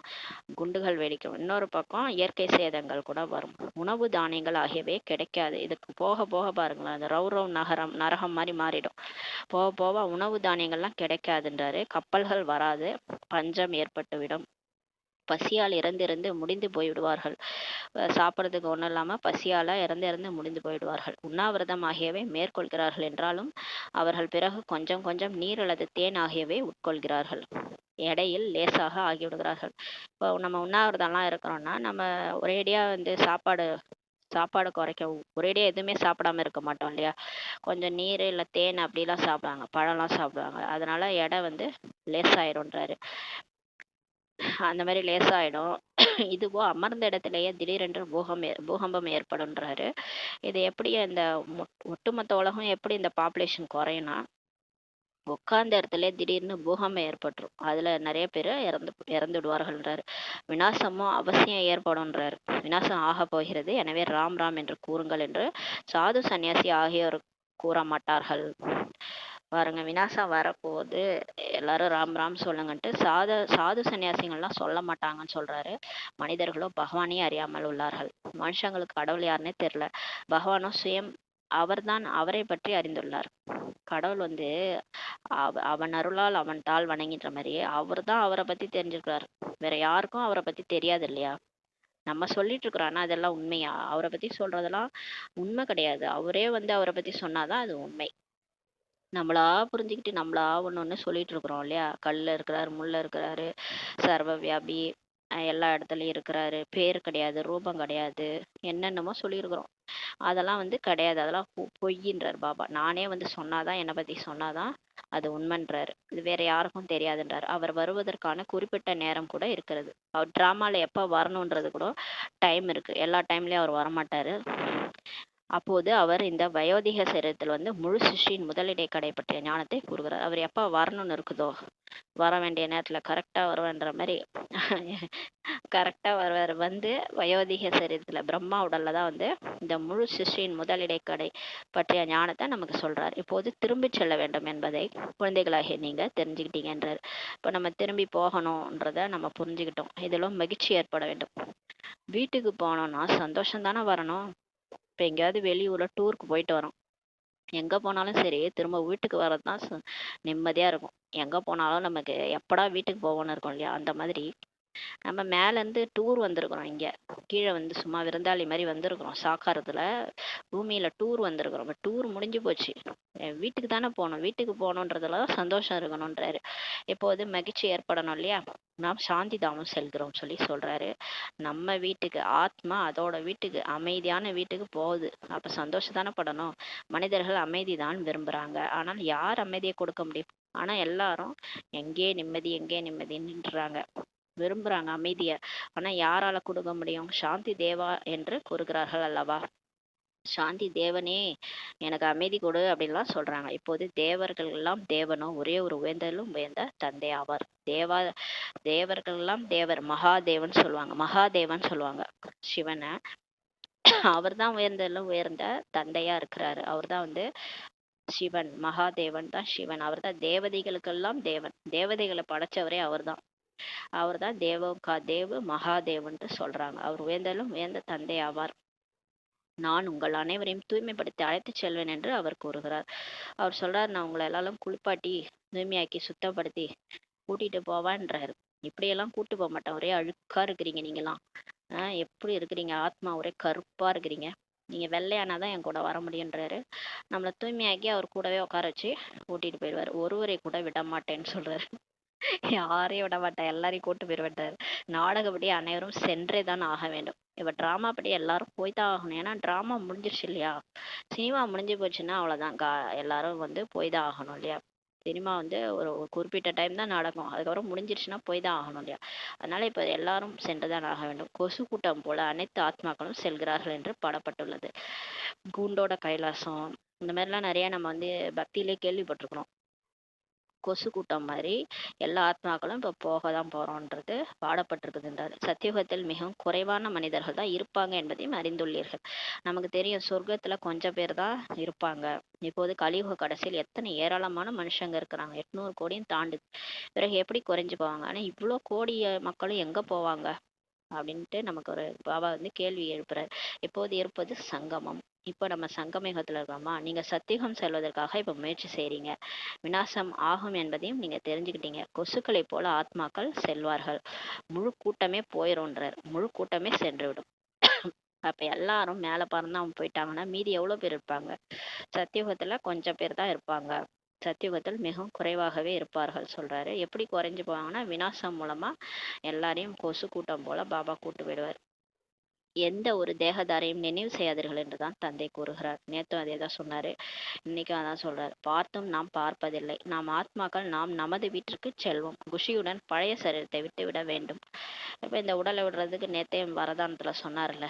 குண்டுகள் வெடிக்கும், இன்னொரு பக்கம் இயற்கை சேதங்கள் கூட வரும். உணவு தானியங்கள் ஆகியவை கிடைக்காது. இதுக்கு போக போக பாருங்களேன், அந்த ரௌரவ் நரகம் மாதிரி மாறிடும். போக போக உணவு தானியங்கள்லாம் கிடைக்காதுன்றாரு. கப்பல்கள் வராது, பஞ்சம் ஏற்பட்டுவிடும், பசியால் இறந்து முடிந்து போய்விடுவார்கள். சாப்பிட்றதுக்கு ஒன்றும் இல்லாமல் பசியால் இறந்து முடிந்து போயிடுவார்கள். உண்ணாவிரதம் ஆகியவை மேற்கொள்கிறார்கள் என்றாலும் அவர்கள் பிறகு கொஞ்சம் கொஞ்சம் நீர் அல்லது தேன் ஆகியவை உட்கொள்கிறார்கள். எடையில் லேசாக ஆகிவிடுகிறார்கள். இப்போ நம்ம உண்ணாவிரதம்லாம் இருக்கிறோம்னா நம்ம ஒரேடியாக வந்து சாப்பாடு குறைக்க ஒரேடியாக எதுவுமே சாப்பிடாம இருக்க மாட்டோம் இல்லையா, கொஞ்சம் நீர் இல்லை தேன் அப்படிலாம் சாப்பிடுவாங்க, பழம்லாம் சாப்பிடுவாங்க, அதனால எடை வந்து லேசாயிடும்ன்றாரு. அந்த மாதிரி லேசாயிடும். இதுவோ அமர்ந்த இடத்திலேயே திடீரென்று பூகம்பம் ஏற்படும்ன்றாரு. இது எப்படி இந்த ஒட்டுமொத்த உலகம் எப்படி இந்த பாப்புலேஷன் குறையும்னா, உட்கார்ந்த இடத்துல திடீர்னு பூகம்பம் ஏற்பட்டுரும், அதுல நிறைய பேர் இறந்து விடுவார்கள்ன்றாரு. விநாசமும் அவசியம் ஏற்படும்ன்றாரு. விநாசம் ஆக போகிறது, எனவே ராம் ராம் என்று கூறுங்கள் என்று சாது சன்னியாசி ஆகியோர் கூற மாட்டார்கள். பாருங்க, விநாசம் வரப்போகுது, எல்லாரும் ராம் ராம் சொல்லுங்கன்ட்டு சாது சன்னியாசிகள்லாம் சொல்ல மாட்டாங்கன்னு சொல்றாரு. மனிதர்களோ பகவானே அறியாமல் உள்ளார்கள். மனுஷங்களுக்கு கடவுள் யாருன்னே தெரியல, பகவானும் சுயம் அவர்தான் அவரை பற்றி அறிந்துள்ளார். கடவுள் வந்து அவன் அருளால் அவன் தாள் வணங்கின்ற மாதிரியே அவர் தான் அவரை பத்தி தெரிஞ்சிருக்கிறார். வேற யாருக்கும் அவரை பத்தி தெரியாது இல்லையா. நம்ம சொல்லிட்டு இருக்கிறோம், ஆனா அதெல்லாம் உண்மையா? அவரை பத்தி சொல்றதெல்லாம் உண்மை கிடையாது. அவரே வந்து அவரை பத்தி சொன்னாதான் அது உண்மை. நம்மளா புரிஞ்சுக்கிட்டு நம்மளா ஒண்ணு சொல்லிட்டு இருக்கிறோம் இல்லையா. கல்ல இருக்கிறாரு, முள்ள இருக்கிறாரு, சர்வ வியாபி, எல்லா இடத்துலையும் இருக்கிறாரு, பேர் கிடையாது, ரூபம் கிடையாது, என்னென்னமோ சொல்லியிருக்கிறோம். அதெல்லாம் வந்து கிடையாது, அதெல்லாம் பொய்யின்றார் பாபா. நானே வந்து சொன்னாதான், என்னை பத்தி சொன்னாதான் அது உண்மைன்றாரு. இது வேற யாருக்கும் தெரியாதுன்றாரு. அவர் வருவதற்கான குறிப்பிட்ட நேரம் கூட இருக்கிறது. அவர் டிராமால எப்ப வரணுன்றது கூட டைம் இருக்கு. எல்லா டைம்லயும் அவர் வரமாட்டாரு. அப்போது அவர் இந்த வயோதிக சரீரத்தில் வந்து முழு சிருஷ்டியின் முதலிடை கடை பற்றிய ஞானத்தை கூறுகிறார். அவர் எப்ப வரணும்னு இருக்குதோ, வர வேண்டிய நேரத்துல கரெக்டா வருவேன்ற மாதிரி கரெக்டா வருவார். வந்து வயோதிக சரீரத்துல பிரம்மா உடல்ல தான் வந்து இந்த முழு சிருஷ்டியின் முதலிடை கடை பற்றிய ஞானத்தை நமக்கு சொல்றார். இப்போது திரும்பி செல்ல வேண்டும் என்பதை குழந்தைகளாகிய நீங்க தெரிஞ்சுக்கிட்டீங்கன்றார். இப்ப நம்ம திரும்பி போகணும்ன்றத நம்ம புரிஞ்சுக்கிட்டோம். இதிலும் மகிழ்ச்சி ஏற்பட வேண்டும். வீட்டுக்கு போனோம்னா சந்தோஷம் தானே வரணும். இப்போ எங்கேயாவது வெளியூர்ல டூருக்கு போயிட்டு வரோம், எங்க போனாலும் சரி திரும்ப வீட்டுக்கு வர்றதுதான் நிம்மதியா இருக்கும். எங்க போனாலும் நமக்கு எப்படா வீட்டுக்கு போவோம்னு இருக்கும் இல்லையா? அந்த மாதிரி நம்ம மேல இருந்து டூர் வந்திருக்கிறோம். இங்க கீழே வந்து சும்மா விருந்தாளி மாதிரி வந்திருக்கிறோம். சாக்காரத்துல பூமியில டூர் வந்திருக்கிறோம். டூர் முடிஞ்சு போச்சு, வீட்டுக்கு தானே போகணும். வீட்டுக்கு போகணுன்றதுல தான் சந்தோஷம் இருக்கணும்ன்றாரு. இப்போது மகிழ்ச்சி ஏற்படணும் இல்லையா? நாம் சாந்தி தாமம் செல்கிறோம் சொல்லி சொல்றாரு. நம்ம வீட்டுக்கு, ஆத்மா அதோட வீட்டுக்கு, அமைதியான வீட்டுக்கு போகுது. அப்ப சந்தோஷம் தானே படணும். மனிதர்கள் அமைதி தான் விரும்புறாங்க. ஆனால் யார் அமைதியை கொடுக்க முடியும்? ஆனா எல்லாரும் எங்கே நிம்மதி, எங்கே நிம்மதின்றாங்க, விரும்புறாங்க அமைதிய. ஆனா யாரால கொடுக்க முடியும்? சாந்தி தேவா என்று கூறுகிறார்கள் அல்லவா? சாந்தி தேவனே எனக்கு அமைதி கொடு அப்படின்லாம் சொல்றாங்க. இப்போது தேவர்கள் எல்லாம் தேவனோ ஒரே ஒரு உயர்ந்தலும் உயர்ந்த தந்தை ஆவார். தேவர்கள் எல்லாம் தேவர், மகாதேவன் சொல்லுவாங்க. மகாதேவன் சொல்லுவாங்க சிவனை. அவர் தான் உயர்ந்தலும் உயர்ந்த தந்தையா இருக்கிறாரு. அவர் தான் வந்து சிவன். மகாதேவன் தான் சிவன். அவர் தான் தேவதைகளுக்கெல்லாம் தேவன். தேவதைகளை படைச்சவரே அவர் தான். அவர் தான் தேவ மகாதேவன்ட்டு சொல்றாங்க. அவர் உயர்ந்தலும் உயர்ந்த தந்தை ஆவார். நான் உங்கள் அனைவரையும் தூய்மைப்படுத்தி அழைத்து செல்வேன் என்று அவர் கூறுகிறார். அவர் சொல்றாரு, நான் உங்களை எல்லாரும் குளிப்பாட்டி தூய்மையாக்கி சுத்தப்படுத்தி கூட்டிட்டு போவான்றாரு. இப்படியெல்லாம் கூட்டு போக மாட்டேன். ஒரே அழுக்கா இருக்கிறீங்க நீங்களாம். எப்படி இருக்கிறீங்க? ஆத்மா ஒரே கருப்பா இருக்கிறீங்க. நீங்க வெள்ளையானாதான் என் கூட வர முடியுன்றாரு. நம்மளை தூய்மையாக்கி அவர் கூடவே உட்கார வச்சு கூட்டிட்டு போயிடுவாரு. ஒருவரை கூட விட மாட்டேன்னு சொல்றாரு. யாரையும் விட மாட்டேன், எல்லாரையும் கூட்டு போயிடுவாரு. நாடகப்படி அனைவரும் சென்றே தான் ஆக வேண்டும். இப்ப டிராமா படி எல்லாரும் போய்தான் ஆகணும். ஏன்னா டிராமா முடிஞ்சிருச்சு இல்லையா? சினிமா முடிஞ்சு போச்சுன்னா அவ்வளவுதான். எல்லாரும் வந்து போய் தான் ஆகணும் இல்லையா? சினிமா வந்து ஒரு குறிப்பிட்ட டைம் தான் நடக்கும், அதுக்கப்புறம் முடிஞ்சிருச்சுன்னா போய் தான் ஆகணும் இல்லையா? அதனால இப்ப எல்லாரும் சென்றுதான் ஆக வேண்டும். கொசு கூட்டம் போல அனைத்து ஆத்மாக்களும் செல்கிறார்கள் என்று பாடப்பட்டுள்ளது. கூண்டோட கைலாசம் இந்த மாதிரிலாம் நிறைய நம்ம வந்து பக்தியிலே கேள்விப்பட்டிருக்கிறோம். கொசு கூட்டம் மாதிரி எல்லா ஆத்மாக்களும் இப்ப போக தான் போறோன்றது பாடப்பட்டிருக்குதுன்றாரு. சத்தியுகத்தில் மிகவும் குறைவான மனிதர்கள் தான் இருப்பாங்க என்பதையும் அறிந்துள்ளீர்கள். நமக்கு தெரியும் சொர்க்கத்துல கொஞ்சம் பேர் தான் இருப்பாங்க. இப்போது கலியுக கடைசியில் எத்தனை ஏராளமான மனுஷங்க இருக்கிறாங்க, 800 கோடியும் தாண்டு. பிறகு எப்படி குறைஞ்சு போவாங்க? ஆனா இவ்வளோ கோடிய மக்களும் எங்க போவாங்க அப்படின்ட்டு நமக்கு ஒரு பாபா வந்து கேள்வி எழுப்புறாரு. இப்போது இருப்பது சங்கமம். இப்போ நம்ம சங்கம யுகத்துல இருக்கோமா? நீங்க சத்தியுகம் செல்வதற்காக இப்ப முயற்சி செய்றீங்க. விநாசம் ஆகும் என்பதையும் நீங்க தெரிஞ்சுக்கிட்டீங்க. கொசுக்களை போல ஆத்மாக்கள் செல்வார்கள். முழு கூட்டமே போயிரும்ன்றார். முழு கூட்டமே சென்று விடும். அப்ப எல்லாரும் மேல பறந்து அவங்க போயிட்டாங்கன்னா மீதி எவ்வளவு பேர் இருப்பாங்க? சத்தியுகத்துல கொஞ்சம் பேர் தான் இருப்பாங்க. சத்தியுகத்தில் மிகவும் குறைவாகவே இருப்பார்கள் சொல்றாரு. எப்படி குறைஞ்சு போவாங்கன்னா விநாசம் மூலமா எல்லாரையும் கொசு கூட்டம் போல பாபா கூட்டு விடுவார். எந்த ஒரு தேகதாரையும் நினைவு செய்யாதீர்கள் என்றுதான் தந்தை கூறுகிறார். நேத்தும் அதே தான் சொன்னாரு, இன்னைக்கும் அதான் சொல்றாரு. பார்த்தும் நாம் பார்ப்பதில்லை. நாம் ஆத்மாக்கள் நாம் நமது வீட்டிற்கு செல்வோம். குஷியுடன் பழைய சரீரத்தை விட்டு விட வேண்டும். இப்ப இந்த உடலை விடுறதுக்கு நேத்தே வரதானத்துல சொன்னார்ல,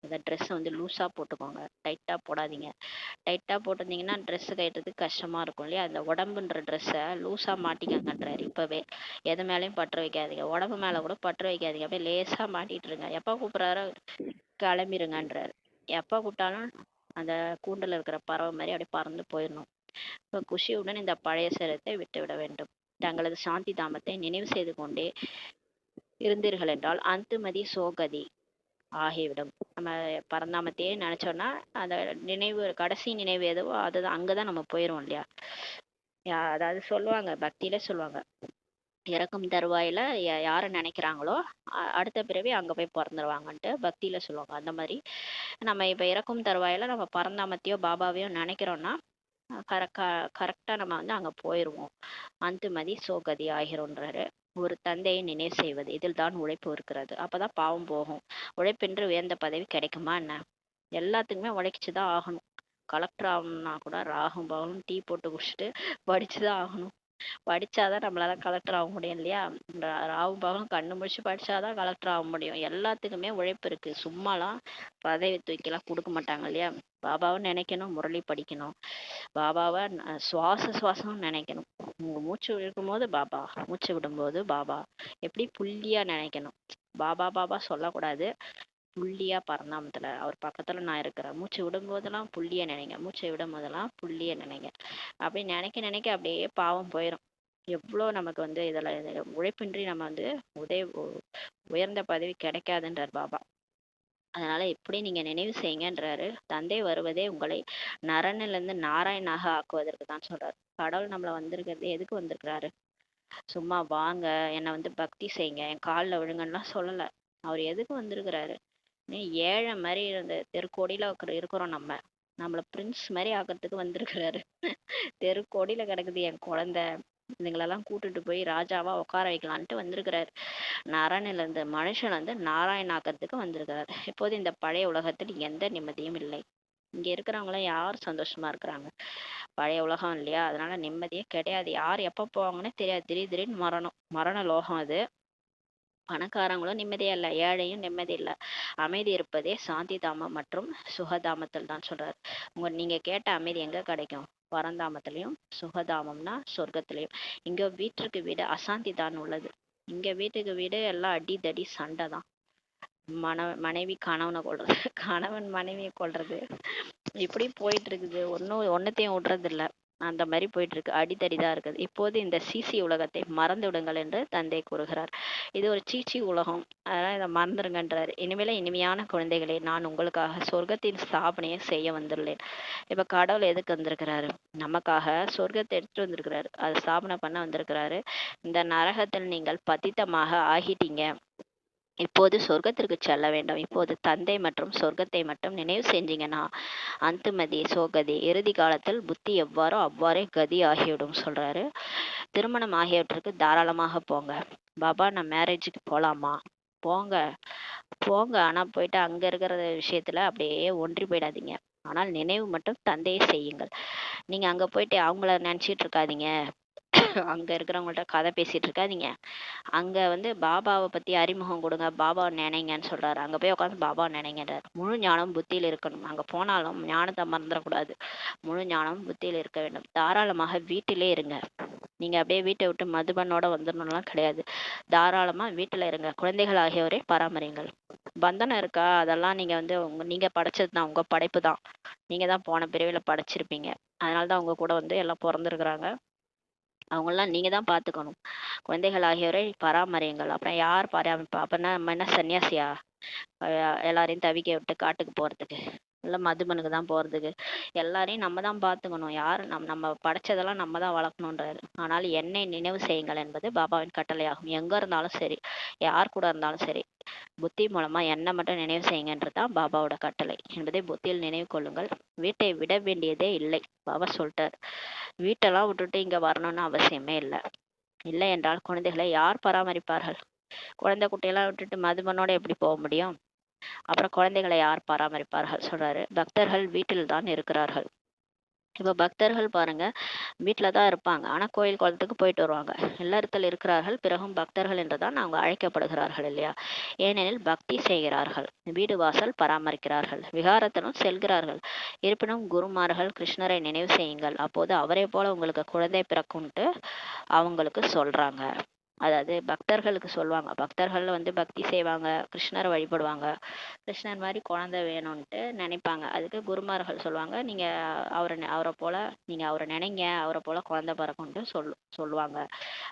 இந்த ட்ரெஸ் வந்து லூஸா போட்டுக்கோங்க, டைட்டா போடாதீங்க. டைட்டா போட்டிருந்தீங்கன்னா ட்ரெஸ் கட்டுறதுக்கு கஷ்டமா இருக்கும் இல்லையா? அந்த உடம்புன்ற ட்ரெஸ்ஸை லூஸா மாட்டிக்கங்கன்றாரு. இப்பவே எது மேலேயும் பற்ற வைக்காதீங்க, உடம்பு மேல கூட பற்ற வைக்காதீங்க, அப்படியே லேசா மாட்டிட்டு இருங்க. எப்ப கூப்பிடுறாரோ கிளம்பிருங்கன்றாரு. எப்ப கூப்பிட்டாலும் அந்த கூண்டுல இருக்கிற பறவை மாதிரி அப்படியே பறந்து போயிடணும். இப்ப குஷியுடன் இந்த பழைய சரீரத்தை விட்டுவிட வேண்டும். தங்களது சாந்தி தாமத்தை நினைவு செய்து கொண்டே இருந்தீர்கள் என்றால் அந்துமதி சோகதி ஆகிவிடும். நம்ம பரந்தாமத்தையே நினைச்சோம்னா அந்த நினைவு, கடைசி நினைவு எதுவோ அதுதான், அங்கதான் நம்ம போயிரும் இல்லையா? அதாவது சொல்லுவாங்க, பக்தியில சொல்லுவாங்க, இறக்கும் தருவாயில யாரை நினைக்கிறாங்களோ அடுத்த பிறவி அங்க போய் பிறந்துருவாங்கன்ட்டு பக்தியில சொல்லுவாங்க. அந்த மாதிரி நம்ம இப்ப இறக்கும் தருவாயில நம்ம பரந்தாமத்தையோ பாபாவையோ நினைக்கிறோம்னா கரெக்டா நம்ம வந்து அங்க போயிருவோம். அந்துமதி சோகதி ஆகிறோன்றாரு. ஒரு தந்தையை நினைவு செய்வது, இதில் தான் உழைப்பு இருக்கிறது. அப்பதான் பாவம் போகும். உழைப்பின்றி உயர்ந்த பதவி கிடைக்குமா என்ன? எல்லாத்துக்குமே உழைச்சுதான் ஆகணும். கலெக்டர் ஆகணும்னா கூட ராகும் பகலும் டீ போட்டு குடிச்சிட்டு படிச்சுதான் ஆகணும். படிச்சாதான் நம்மளால கலெக்டர் ஆக முடியும் இல்லையா? ராவும் பகலும் கண்ணு முழிச்சு படிச்சாதான் கலெக்டர் ஆக முடியும். எல்லாத்துக்குமே உழைப்பு இருக்கு. சும்மாலாம் பதவி தூக்கிலாம் கொடுக்க மாட்டாங்க இல்லையா? பாபாவை நினைக்கணும், முரளி படிக்கணும், பாபாவை சுவாசம் நினைக்கணும். உங்க மூச்சு இழுக்கும் போது பாபா, மூச்சு விடும்போது பாபா. எப்படி புள்ளியா நினைக்கணும். பாபா பாபா சொல்லக்கூடாது. புள்ளியா பரந்தாமத்துல அவர் பக்கத்துல நான் இருக்கிறேன். மூச்சு விடும் போதெல்லாம் புள்ளிய நினைங்க, மூச்சை விடும் போதெல்லாம் புள்ளிய நினைங்க. அப்படி நினைக்க நினைக்க அப்படியே பாவம் போயிடும். எவ்வளோ நமக்கு வந்து உழைப்பின்றி நம்ம வந்து உயர்ந்த பதவி கிடைக்காதுன்றார் பாபா. அதனால எப்படி நீங்க நினைவு செய்யுங்கன்றாரு. தந்தை வருவதே உங்களை நரனிலிருந்து நாராயணாக ஆக்குவதற்கு தான் சொல்றாரு. கடவுள் நம்மள வந்திருக்கிறது எதுக்கு வந்திருக்கிறாரு? சும்மா வாங்க என்னை வந்து பக்தி செய்யுங்க, என் காலில் விழுங்கன்னுலாம் சொல்லல. அவர் எதுக்கு வந்திருக்கிறாரு? ஏழை மாதிரி இந்த தெருக்கோடியில இருக்கிறோம் நம்மள பிரின்ஸ் மாதிரி ஆக்கிறதுக்கு வந்திருக்கிறாரு. தெருக்கோடியில கிடக்குது என் குழந்தை, இதுங்களெல்லாம் கூட்டிட்டு போய் ராஜாவா உட்கார வைக்கலான்ட்டு வந்திருக்கிறாரு. நரனில இருந்து மனுஷன் வந்து நாராயணாக்கிறதுக்கு வந்திருக்கிறாரு. இப்போது இந்த பழைய உலகத்தில் எந்த நிம்மதியும் இல்லை. இங்க இருக்கிறவங்களாம் யார் சந்தோஷமா இருக்கிறாங்க? பழைய உலகம் இல்லையா? அதனால நிம்மதியே கிடையாது. யார் எப்ப போவாங்கன்னே தெரியாது. திடீர்னு மரண லோகம் அது. பணக்காரங்களும் நிம்மதியா இல்லை, ஏழையும் நிம்மதி இல்லை. அமைதி இருப்பதே சாந்தி தாமம் மற்றும் சுகதாமத்தில் தான் சொல்றாரு. நீங்க கேட்ட அமைதி எங்க கிடைக்கும்? பரந்தாமத்திலையும், சுகதாமம்னா சொர்க்கத்திலையும். இங்க வீட்டுக்கு வீடு அசாந்தி தான் உள்ளது. இங்க வீட்டுக்கு வீடு எல்லாம் அடி தடி சண்டை தான். மனைவி கணவனை கொள்றது, கணவன் மனைவியை கொள்றது, இப்படி போயிட்டு இருக்குது. ஒன்னத்தையும் விடுறது இல்லை. அந்த மாதிரி போயிட்டு இருக்கு. அடித்தடிதான் இருக்குது. இப்போது இந்த சிசி உலகத்தை மறந்து விடுங்கள் என்று தந்தை கூறுகிறார். இது ஒரு சீச்சி உலகம், அதனால இதை மறந்துடுங்கன்றாரு. இனிமேல இனிமையான குழந்தைகளே, நான் உங்களுக்காக சொர்க்கத்தின் ஸ்தாபனையை செய்ய வந்துள்ளேன். இப்ப கடவுள் எதுக்கு வந்திருக்கிறாரு? நமக்காக சொர்க்கத்தை எடுத்துட்டு வந்திருக்கிறாரு. அதை ஸ்தாபனை பண்ண வந்திருக்கிறாரு. இந்த நரகத்தில் நீங்கள் பதித்தமாக ஆகிட்டீங்க, இப்போது சொர்க்கத்திற்கு செல்ல வேண்டும். இப்போது தந்தை மற்றும் சொர்க்கத்தை மட்டும் நினைவு செஞ்சீங்கன்னா அந்துமதி சோகதி இறுதி காலத்தில் புத்தி எவ்வாறோ அவ்வாறே கதி ஆகிவிடும் சொல்றாரு. திருமணம் ஆகியவற்றுக்கு தாராளமாக போங்க. பாபா நான் மேரேஜுக்கு போலாமா? போங்க போங்க. ஆனா போயிட்டு அங்க இருக்கிற விஷயத்துல அப்படியே ஒன்றி போயிடாதீங்க. ஆனால் நினைவு மட்டும் தந்தையை செய்யுங்கள். நீங்க அங்க போயிட்டு அவங்கள நினைச்சிட்டு இருக்காதீங்க, அங்க இருக்கிறவங்கள்ட்ட கதை பேசிட்டு இருக்காதீங்க. அங்க வந்து பாபாவை பத்தி அறிமுகம் கொடுங்க, பாபாவை நினைங்கன்னு சொல்றாரு. அங்க போய் உட்காந்து பாபாவை நினைங்கன்றாரு. முழு ஞானம் புத்தியில் இருக்கணும். அங்க போனாலும் ஞானத்தை மறந்துடக்கூடாது. முழு ஞானம் புத்தியில் இருக்க வேண்டும். தாராளமாக வீட்டிலே இருங்க. நீங்க அப்படியே வீட்டை விட்டு மதுபனோட வந்துடணும்லாம் கிடையாது. தாராளமா வீட்டுல இருங்க. குழந்தைகள் ஆகியோரை பராமரிங்கள். பந்தனம் இருக்கா? அதெல்லாம் நீங்க வந்து நீங்க படைச்சது தான், உங்க படைப்பு தான். நீங்க தான் போன பிறவில படைச்சிருப்பீங்க. அதனாலதான் உங்க கூட வந்து எல்லாம் பிறந்திருக்கிறாங்க. அவங்களெல்லாம் நீங்க தான் பார்த்துக்கணும். குழந்தைகள் ஆகியோரை பராமரியுங்கள். அப்புறம் யார் பராமரிப்பா? அப்படின்னா நம்ம என்ன சன்னியாசியா? எல்லாரையும் தவிக்க விட்டு காட்டுக்கு போறதுக்கு, இல்லை மதுபனுக்கு தான் போறதுக்கு? எல்லாரையும் நம்ம தான் பார்த்துக்கணும். யார் நம்ம படைச்சதெல்லாம் நம்ம தான் வளர்க்கணுன்றாரு. ஆனால் என்னை நினைவு செய்யுங்கள் என்பது பாபாவின் கட்டளையாகும். எங்க இருந்தாலும் சரி, யார் கூட இருந்தாலும் சரி, புத்தி மூலமா என்னை மட்டும் நினைவு செய்யுங்கன்றது தான் பாபாவோட கட்டளை என்பதை புத்தியில் நினைவு கொள்ளுங்கள். வீட்டை விட வேண்டியதே இல்லை. பாபா சொல்லிட்டார். வீட்டெல்லாம் விட்டுட்டு இங்க வரணும்னு அவசியமே இல்லை. இல்லை என்றால் குழந்தைகளை யார் பராமரிப்பார்கள்? குழந்தை குட்டியெல்லாம் விட்டுட்டு மதுபனோட எப்படி போக முடியும்? அப்புறம் குழந்தைகளை யார் பராமரிப்பார்கள் சொல்றாரு. பக்தர்கள் வீட்டில் தான் இருக்கிறார்கள். இப்ப பக்தர்கள் பாருங்க, வீட்டுலதான் இருப்பாங்க. ஆனா கோயில் குளத்துக்கு போயிட்டு வருவாங்க. இல்லறத்தில் இருக்கிறார்கள், பிறகும் பக்தர்கள் என்றுதான் அவங்க அழைக்கப்படுகிறார்கள் இல்லையா? ஏனெனில் பக்தி செய்கிறார்கள், வீடு வாசல் பராமரிக்கிறார்கள், விகாரத்திலும் செல்கிறார்கள். இருப்பினும் குருமார்கள் கிருஷ்ணரை நினைவு செய்யுங்கள், அப்போது அவரை போல உங்களுக்கு குழந்தை பிறக்கும்ட்டு அவங்களுக்கு சொல்றாங்க. அதாவது பக்தர்களுக்கு சொல்லுவாங்க. பக்தர்கள் வந்து பக்தி செய்வாங்க, கிருஷ்ணரை வழிபடுவாங்க, கிருஷ்ணர் மாதிரி குழந்தை வேணும்ன்ட்டு நினைப்பாங்க. அதுக்கு குருமார்கள் சொல்லுவாங்க, நீங்க அவரை போல நீங்க அவரை நினைங்க, அவரை போல குழந்தை பிறக்கும்ட்டு சொல்லுவாங்க.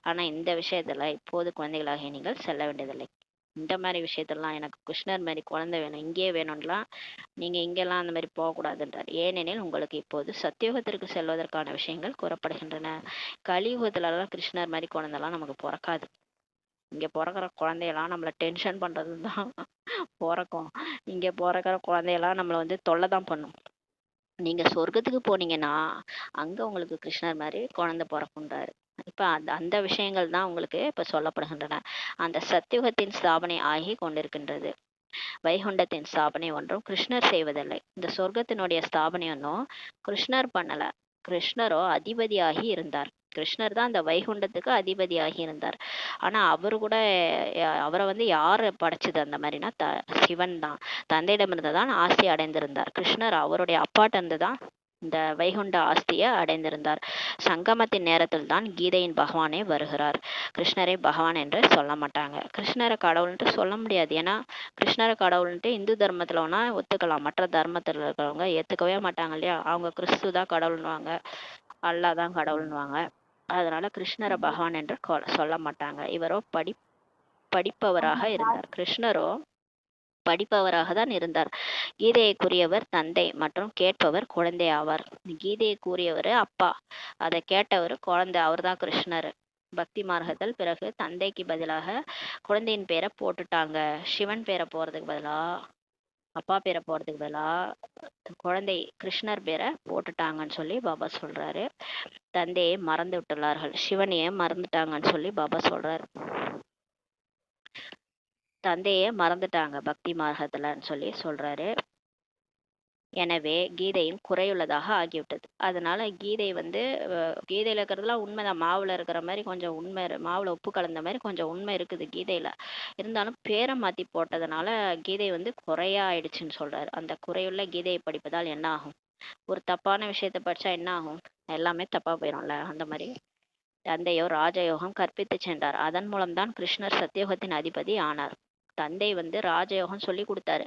ஆனா இந்த விஷயத்துல இப்போது குழந்தைகளாகிய நீங்கள் செல்ல வேண்டியதில்லை. இந்த மாதிரி விஷயத்தெல்லாம் எனக்கு கிருஷ்ணர் மாதிரி குழந்தை வேணும், இங்கேயே வேணும்லாம் நீங்க இங்கெல்லாம் அந்த மாதிரி போகக்கூடாதுன்றார். ஏனெனில் உங்களுக்கு இப்போது சத்தியுகத்திற்கு செல்வதற்கான விஷயங்கள் கூறப்படுகின்றன. கலியுகத்துலலாம் கிருஷ்ணர் மாதிரி குழந்தைலாம் நமக்கு பிறக்காது. இங்க பிறக்கிற குழந்தையெல்லாம் நம்மள டென்ஷன் பண்றதுதான் பிறக்கும். இங்க பிறக்கிற குழந்தையெல்லாம் நம்மள வந்து தொல்லை தான் பண்ணும். நீங்க சொர்க்கத்துக்கு போனீங்கன்னா அங்க உங்களுக்கு கிருஷ்ணர் மாதிரி குழந்தை பிறக்குன்றாரு. இப்ப அந்த விஷயங்கள் தான் உங்களுக்கு இப்ப சொல்லப்படுகின்றன. அந்த சத்தியுகத்தின் ஸ்தாபனை ஆகி கொண்டிருக்கின்றது. வைகுண்டத்தின் ஸ்தாபனை ஒன்றும் கிருஷ்ணர் செய்வதில்லை. இந்த சொர்க்கத்தினுடைய ஸ்தாபனை ஒன்றும் கிருஷ்ணர் பண்ணல. கிருஷ்ணரோ அதிபதியாகி இருந்தார். கிருஷ்ணர் தான் அந்த வைகுண்டத்துக்கு அதிபதியாகி இருந்தார். ஆனா அவரு கூட அவரை வந்து யாரு படைச்சது அந்த மாதிரினா சிவன் தான். தந்தையிடமிருந்து தான் ஆஸ்தி அடைந்திருந்தார். கிருஷ்ணர் அவருடைய அப்பாட்ட இருந்து தான் இந்த வைகுண்ட ஆஸ்தியை அடைந்திருந்தார். சங்கமத்தின் நேரத்தில் தான் கீதையின் பகவானே வருகிறார். கிருஷ்ணரை பகவான் என்று சொல்ல மாட்டாங்க. கிருஷ்ணரை கடவுள்ன்ட்டு சொல்ல முடியாது. ஏன்னா கிருஷ்ணரை கடவுள்ன்ட்டு இந்து தர்மத்துல வேணா ஒத்துக்கலாம், மற்ற தர்மத்துல இருக்கிறவங்க ஏத்துக்கவே மாட்டாங்க இல்லையா. அவங்க கிறிஸ்து தான் கடவுள்னுவாங்க, அல்லாஹ் தான் கடவுள்னுவாங்க. அதனால கிருஷ்ணரை பகவான் என்று சொல்ல மாட்டாங்க. இவரோ படிப்பவராக இருந்தார். கிருஷ்ணரோ படிப்பவராக தான் இருந்தார். கீதையை கூறியவர் தந்தை மற்றும் கேட்பவர் குழந்தை ஆவார். கீதையை கூறியவர் அப்பா, அதை கேட்டவர் குழந்தை, அவர் தான் கிருஷ்ணர். பக்தி மார்க்கத்தில் பிறகு தந்தைக்கு பதிலாக குழந்தையின் பேரை போட்டுட்டாங்க. சிவன் பேரை போறதுக்கு பதிலா, அப்பா பேரை போறதுக்கு பதிலா குழந்தை கிருஷ்ணர் பேரை போட்டுட்டாங்கன்னு சொல்லி பாபா சொல்றாரு. தந்தையை மறந்து விட்டுள்ளார்கள், சிவனையே மறந்துட்டாங்கன்னு சொல்லி பாபா சொல்றாரு. தந்தையே மறந்துட்டாங்க பக்தி மார்க்கத்துலன்னு சொல்லி சொல்றாரு. எனவே கீதையும் குறையுள்ளதாக ஆகிவிட்டது. அதனால கீதை வந்து கீதையில இருக்கிறதுலாம் உண்மைதான். மாவுல இருக்கிற மாதிரி கொஞ்சம் உண்மை, மாவுல உப்பு கலந்த மாதிரி கொஞ்சம் உண்மை இருக்குது கீதையில. இருந்தாலும் பேரை மாத்தி போட்டதுனால கீதை வந்து குறையா ஆயிடுச்சுன்னு சொல்றாரு. அந்த குறையுள்ள கீதையை படிப்பதால் என்ன ஆகும்? ஒரு தப்பான விஷயத்த படிச்சா என்ன ஆகும்? எல்லாமே தப்பா போயிடும்ல. அந்த மாதிரி தந்தையோ ராஜயோகம் கற்பித்து சென்றார். அதன் மூலம்தான் கிருஷ்ணர் சத்தியோகத்தின் அதிபதி ஆனார். தந்தை வந்து ராஜயோகம் சொல்லி கொடுத்தாரு.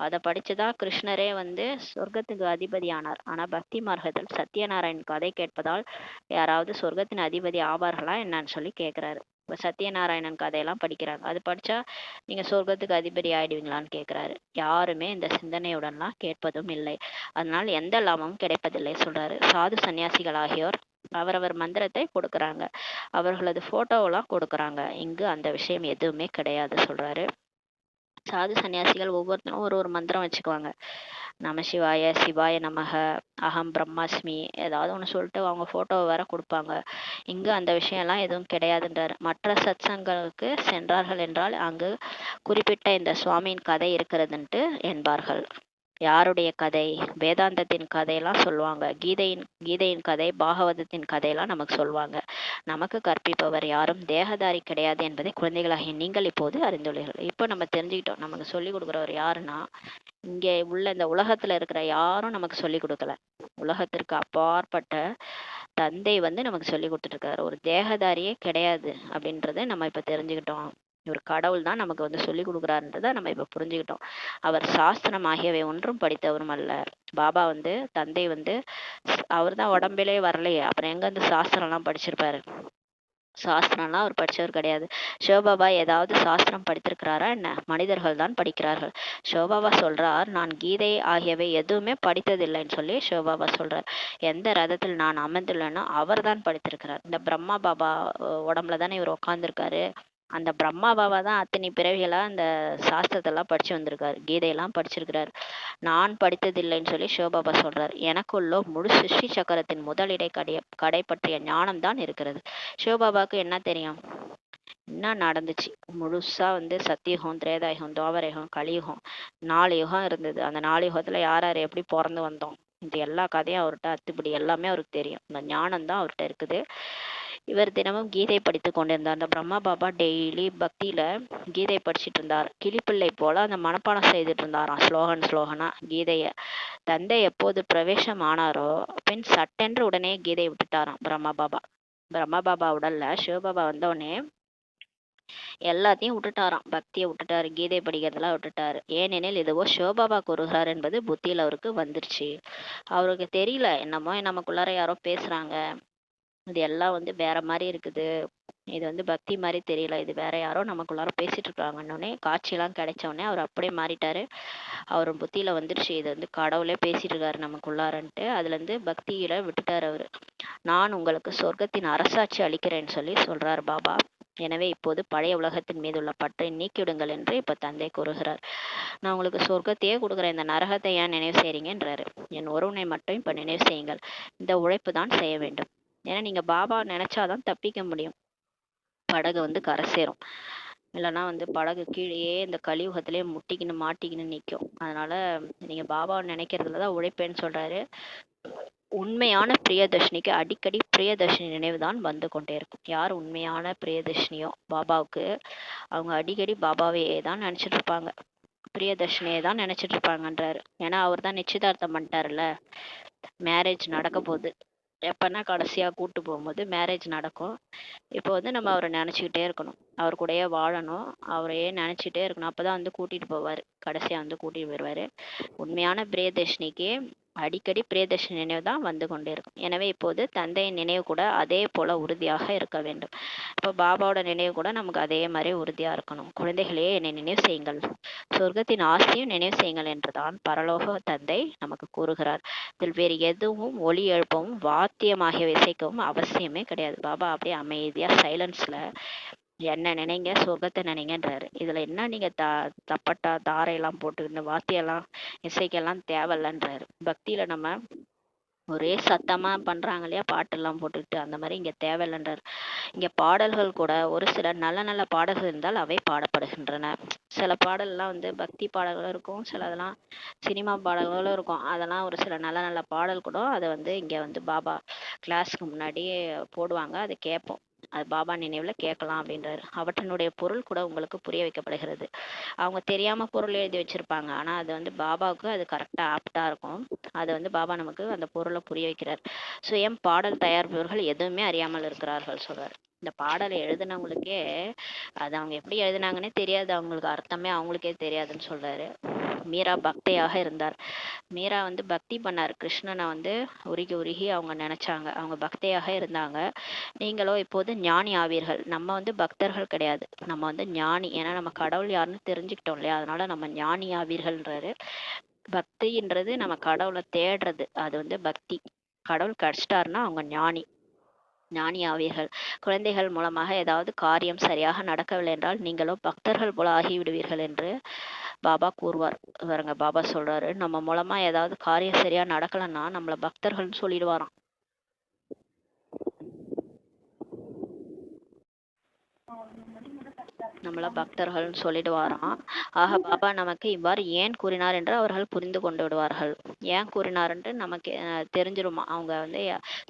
அதை படிச்சுதான் கிருஷ்ணரே வந்து சொர்க்கத்துக்கு அதிபதி ஆனார். ஆனா பக்தி மார்க்கத்தில் சத்யநாராயண் கதை கேட்பதால் யாராவது சொர்க்கத்தின் அதிபதி ஆவார்களா என்னன்னு சொல்லி கேட்கிறாரு. இப்ப சத்யநாராயணன் கதையெல்லாம் படிக்கிறாங்க. அது படிச்சா நீங்க சொர்க்கத்துக்கு அதிபதி ஆயிடுவீங்களான்னு கேட்கிறாரு. யாருமே இந்த சிந்தனையுடன்லாம் கேட்பதும் இல்லை. அதனால் எந்த லாபமும் கிடைப்பதில்லை சொல்றாரு. சாது சன்னியாசிகள் ஆகியோர் அவரவர் மந்திரத்தை கொடுக்கறாங்க, அவர்களது போட்டோவெல்லாம் கொடுக்கறாங்க. இங்கு அந்த விஷயம் எதுவுமே கிடையாது சொல்றாரு. சாது சன்னியாசிகள் ஒவ்வொருத்தரும் ஒரு மந்திரம் வச்சுக்குவாங்க. நம சிவாய, சிவாய நமக, அகம் பிரம்மாஸ்மி, ஏதாவது ஒன்று சொல்லிட்டு அவங்க போட்டோவை வேற கொடுப்பாங்க. இங்கு அந்த விஷயம்லாம் எதுவும் கிடையாதுன்றாரு. மற்ற சத்சங்களுக்கு சென்றார்கள் என்றால் அங்கு குறிப்பிட்ட இந்த சுவாமியின் கதை இருக்கிறதுன்ட்டு என்பார்கள். யாருடைய கதை? வேதாந்தத்தின் கதையெல்லாம் சொல்லுவாங்க. கீதையின் கதை, பாகவதத்தின் கதையெல்லாம் நமக்கு சொல்லுவாங்க. நமக்கு கற்பிப்பவர் யாரும் தேகதாரி கிடையாது என்பதை குழந்தைகளாகிய நீங்கள் இப்போது அறிந்துள்ளீர்கள். இப்போ நம்ம தெரிஞ்சுக்கிட்டோம், நமக்கு சொல்லி கொடுக்குறவர் யாருன்னா இங்கே உள்ள இந்த உலகத்துல இருக்கிற யாரும் நமக்கு சொல்லி கொடுக்கல. உலகத்திற்கு அப்பாற்பட்ட தந்தை வந்து நமக்கு சொல்லி கொடுத்துட்டு இருக்காரு. ஒரு தேகதாரியே கிடையாது அப்படின்றத நம்ம இப்ப தெரிஞ்சுக்கிட்டோம். இவர் கடவுள் தான் நமக்கு வந்து சொல்லி கொடுக்குறாருன்றத நம்ம இப்ப புரிஞ்சுக்கிட்டோம். அவர் சாஸ்திரம் ஆகியவை ஒன்றும் படித்தவரும் அல்ல. பாபா வந்து தந்தை வந்து அவர் தான் உடம்பிலே வரலையே, அப்புறம் எங்க இந்த சாஸ்திரம் எல்லாம் படிச்சிருப்பாரு? சாஸ்திரம்லாம் அவர் படிச்சவர் கிடையாது. சிவபாபா ஏதாவது சாஸ்திரம் படித்திருக்கிறாரா என்ன? மனிதர்கள் தான் படிக்கிறார்கள். சிவபாபா சொல்றார், நான் கீதை ஆகியவை எதுவுமே படித்ததில்லைன்னு சொல்லி சிவபாபா சொல்றார். எந்த ரதத்தில் நான் அமர்ந்துள்ளேனோ அவர் தான் படித்திருக்கிறார். இந்த பிரம்மா பாபா உடம்புல தானே இவர் உட்கார்ந்துருக்காரு. அந்த பிரம்மா பாபா தான் அத்தனை பிறவிகளா அந்த சாஸ்திரத்தெல்லாம் படிச்சு வந்திருக்காரு, கீதையெல்லாம் படிச்சிருக்கிறார். நான் படித்ததில்லைன்னு சொல்லி சிவபாபா சொல்றார். எனக்குள்ளோ முழு சிருஷ்டி சக்கரத்தின் முதலிடை கடை பற்றிய ஞானம் தான் இருக்கிறது. சிவபாபாவுக்கு என்ன தெரியும்? என்ன நடந்துச்சு முழுசா வந்து சத்தியுகம், திரேதாயுகம், துவாபரயுகம், கலியுகம், 4 யுகம் இருந்தது. அந்த 4 யுகத்துல யார் யார் எப்படி பிறந்து வந்தோம், இது எல்லா கதையும் அவர்கிட்ட அத்துப்படி எல்லாமே அவருக்கு தெரியும். இந்த ஞானம் தான் அவர்கிட்ட இருக்குது. இவர் தினமும் கீதை படித்து கொண்டிருந்தார். அந்த பிரம்மா பாபா டெய்லி பக்தியில கீதை படிச்சுட்டு இருந்தார். கிளிப்பிள்ளை போல அந்த மனப்பாடம் செய்துட்டு இருந்தாராம், ஸ்லோகனா கீதைய. தந்தை எப்போது பிரவேசம் ஆனாரோ பின் சட்டென்று உடனே கீதை விட்டுட்டாராம் பிரம்மா பாபா. பிரம்மா பாபா உடல்ல சிவபாபா வந்த உடனே எல்லாத்தையும் விட்டுட்டாராம். பக்தியை விட்டுட்டாரு, கீதை படிக்கிறதெல்லாம் விட்டுட்டாரு. ஏனெனில் இதுவோ சிவபாபா கூறுகிறார் என்பது புத்தியில அவருக்கு வந்துருச்சு. அவருக்கு தெரியல, என்னமோ நமக்குள்ளார யாரோ பேசுறாங்க, இது எல்லாம் வந்து வேற மாதிரி இருக்குது, இது வந்து பக்தி மாதிரி தெரியல, இது வேற யாரோ நமக்குள்ளார பேசிட்டு இருக்காங்கன்னொடனே காட்சியெல்லாம் கிடைச்ச உடனே அவர் அப்படியே மாறிட்டாரு. அவர் புத்தியில வந்துருச்சு, இது வந்து கடவுளே பேசிட்டு இருக்காரு நமக்குள்ளாரன்ட்டு. அதுல இருந்து பக்தியில விட்டுட்டாரு அவரு. நான் உங்களுக்கு சொர்க்கத்தின் அரசாட்சி அளிக்கிறேன்னு சொல்லி சொல்றாரு பாபா. எனவே இப்போது பழைய உலகத்தின் மீது உள்ள பற்றை நீக்கிவிடுங்கள் என்று இப்ப தந்தை கூறுகிறார். நான் உங்களுக்கு சொர்க்கத்தையே கொடுக்குறேன், இந்த நரகத்தை ஏன் நினைவு செய்றீங்கன்றாரு. என் ஒருவனை மட்டும் இப்ப நினைவு செய்யுங்கள். இந்த உழைப்பு தான் செய்ய வேண்டும். ஏன்னா நீங்க பாபா நினைச்சாதான் தப்பிக்க முடியும். படகு வந்து கரை சேரும். இல்லைன்னா வந்து படகு கீழேயே இந்த கலியுகத்திலே முட்டிக்கின்னு மாட்டிக்கின்னு நிற்கும். அதனால நீங்க பாபாவை நினைக்கிறதுல தான் உழைப்பேன்னு சொல்றாரு. உண்மையான பிரியதர்ஷினிக்கு அடிக்கடி பிரியதர்ஷினி நினைவு தான் வந்து கொண்டே இருக்கும். யார் உண்மையான பிரியதர்ஷினியோ பாபாவுக்கு, அவங்க அடிக்கடி பாபாவே தான் நினைச்சிட்டு இருப்பாங்க, பிரியதர்ஷினியை தான் நினைச்சிட்டு இருப்பாங்கன்றாரு. ஏன்னா அவர் தான் நிச்சயதார்த்தம் பண்ணிட்டாருல்ல, மேரேஜ் நடக்க போகுது. எப்பன்னா கடைசியா கூட்டு போகும்போது மேரேஜ் நடக்கும். இப்போ வந்து நம்ம அவரை நினச்சிக்கிட்டே இருக்கணும், அவர் கூடயே வாழணும், அவரையே நினச்சிட்டே இருக்கணும். அப்பதான் வந்து கூட்டிட்டு போவார், கடைசியா வந்து கூட்டிட்டு போயிடுவாரு. உண்மையான பிரியதர்ஷினிக்கு அடிக்கடி பிரியதர்ஷினி நினைவு தான் வந்து கொண்டே இருக்கும். எனவே இப்போது தந்தையின் நினைவு கூட அதே போல உறுதியாக இருக்க வேண்டும். இப்போ பாபாவோட நினைவு கூட நமக்கு அதே மாதிரி உறுதியா இருக்கணும். குழந்தைகளே, என்னை நினைவு செய்யுங்கள், சொர்க்கத்தின் ஆசையும் நினைவு செய்யுங்கள் என்றுதான் பரலோக தந்தை நமக்கு கூறுகிறார். இதில் வேறு எதுவும் ஒலி எழுப்பவும் வாத்தியமாகிய இசைக்கவும் அவசியமே கிடையாது. பாபா அப்படியே அமைதியா சைலன்ஸ்ல என்ன நினைங்க, சொர்க்கத்தை நினைங்கன்றாரு. இதுல என்ன நீங்க தப்பட்டா தாரையெல்லாம் போட்டு இந்த வாத்தியெல்லாம் இசைக்கெல்லாம் தேவையில்லைன்றாரு. பக்தியில நம்ம ஒரே சத்தமா பண்றாங்க இல்லையா, பாட்டெல்லாம் போட்டுக்கிட்டு, அந்த மாதிரி இங்க தேவையில்லைன்றார். இங்க பாடல்கள் கூட ஒரு சில நல்ல நல்ல பாடல்கள் இருந்தால் அவை பாடப்படுகின்றன. சில பாடல்லாம் வந்து பக்தி பாடல்களும் இருக்கும், சில அதெல்லாம் சினிமா பாடல்களும் இருக்கும். அதெல்லாம் ஒரு சில நல்ல நல்ல பாடல் கூட அதை வந்து இங்க வந்து பாபா கிளாஸ்க்கு முன்னாடியே போடுவாங்க, அதை கேட்போம். அது பாபா நினைவுல கேட்கலாம் அப்படின்றாரு. அவற்றினுடைய பொருள் கூட உங்களுக்கு புரிய வைக்கப்படுகிறது. அவங்க தெரியாம பொருள் எழுதி வச்சிருப்பாங்க, ஆனா அது வந்து பாபாவுக்கு அது கரெக்டா ஆப்டா இருக்கும். அதை வந்து பாபா நமக்கு அந்த பொருளை புரிய வைக்கிறார். சுயம் பாடல் தயாரிப்பவர்கள் எதுவுமே அறியாமல் இருக்கிறார்கள் சொல்றாரு. இந்த பாடலை எழுதினவங்களுக்கே அது அவங்க எப்படி எழுதினாங்கன்னே தெரியாது, அவங்களுக்கு அர்த்தமே அவங்களுக்கே தெரியாதுன்னு சொல்றாரு. மீரா பக்தையாக இருந்தார். மீரா வந்து பக்தி பண்ணார், கிருஷ்ணனை வந்து உருகி உருகி அவங்க நினைச்சாங்க, அவங்க பக்தையாக இருந்தாங்க. நீங்களோ இப்போது ஞானி ஆவீர்கள். நம்ம வந்து பக்தர்கள் கிடையாது, நம்ம வந்து ஞானி. ஏன்னா நம்ம கடவுள் யாருன்னு தெரிஞ்சுக்கிட்டோம் இல்லையா, அதனால நம்ம ஞானி ஆவீர்கள்ன்றாரு. பக்தின்றது நம்ம கடவுளை தேடுறது, அது வந்து பக்தி. கடவுள் கிடைச்சிட்டாருன்னா அவங்க ஞானி, ஞானி ஆவீர்கள். குழந்தைகள் மூலமாக ஏதாவது காரியம் சரியாக நடக்கவில்லை என்றால் நீங்களோ பக்தர்கள் போல ஆகிவிடுவீர்கள் என்று பாபா கூறுவார். பாருங்க, பாபா சொல்றாரு, நம்ம மூலமா ஏதாவது காரியம் சரியா நடக்கலன்னா நம்மள பக்தர்கள்னு சொல்லிடுவாராம். நம்மள பக்தர்கள்னு சொல்லிடுவாராம். ஆக பாபா நமக்கு இவ்வாறு ஏன் கூறினார் என்று அவர்கள் புரிந்து கொண்டு விடுவார்கள். ஏன் கூறினார் என்று நமக்கு தெரிஞ்சிருமா. அவங்க வந்து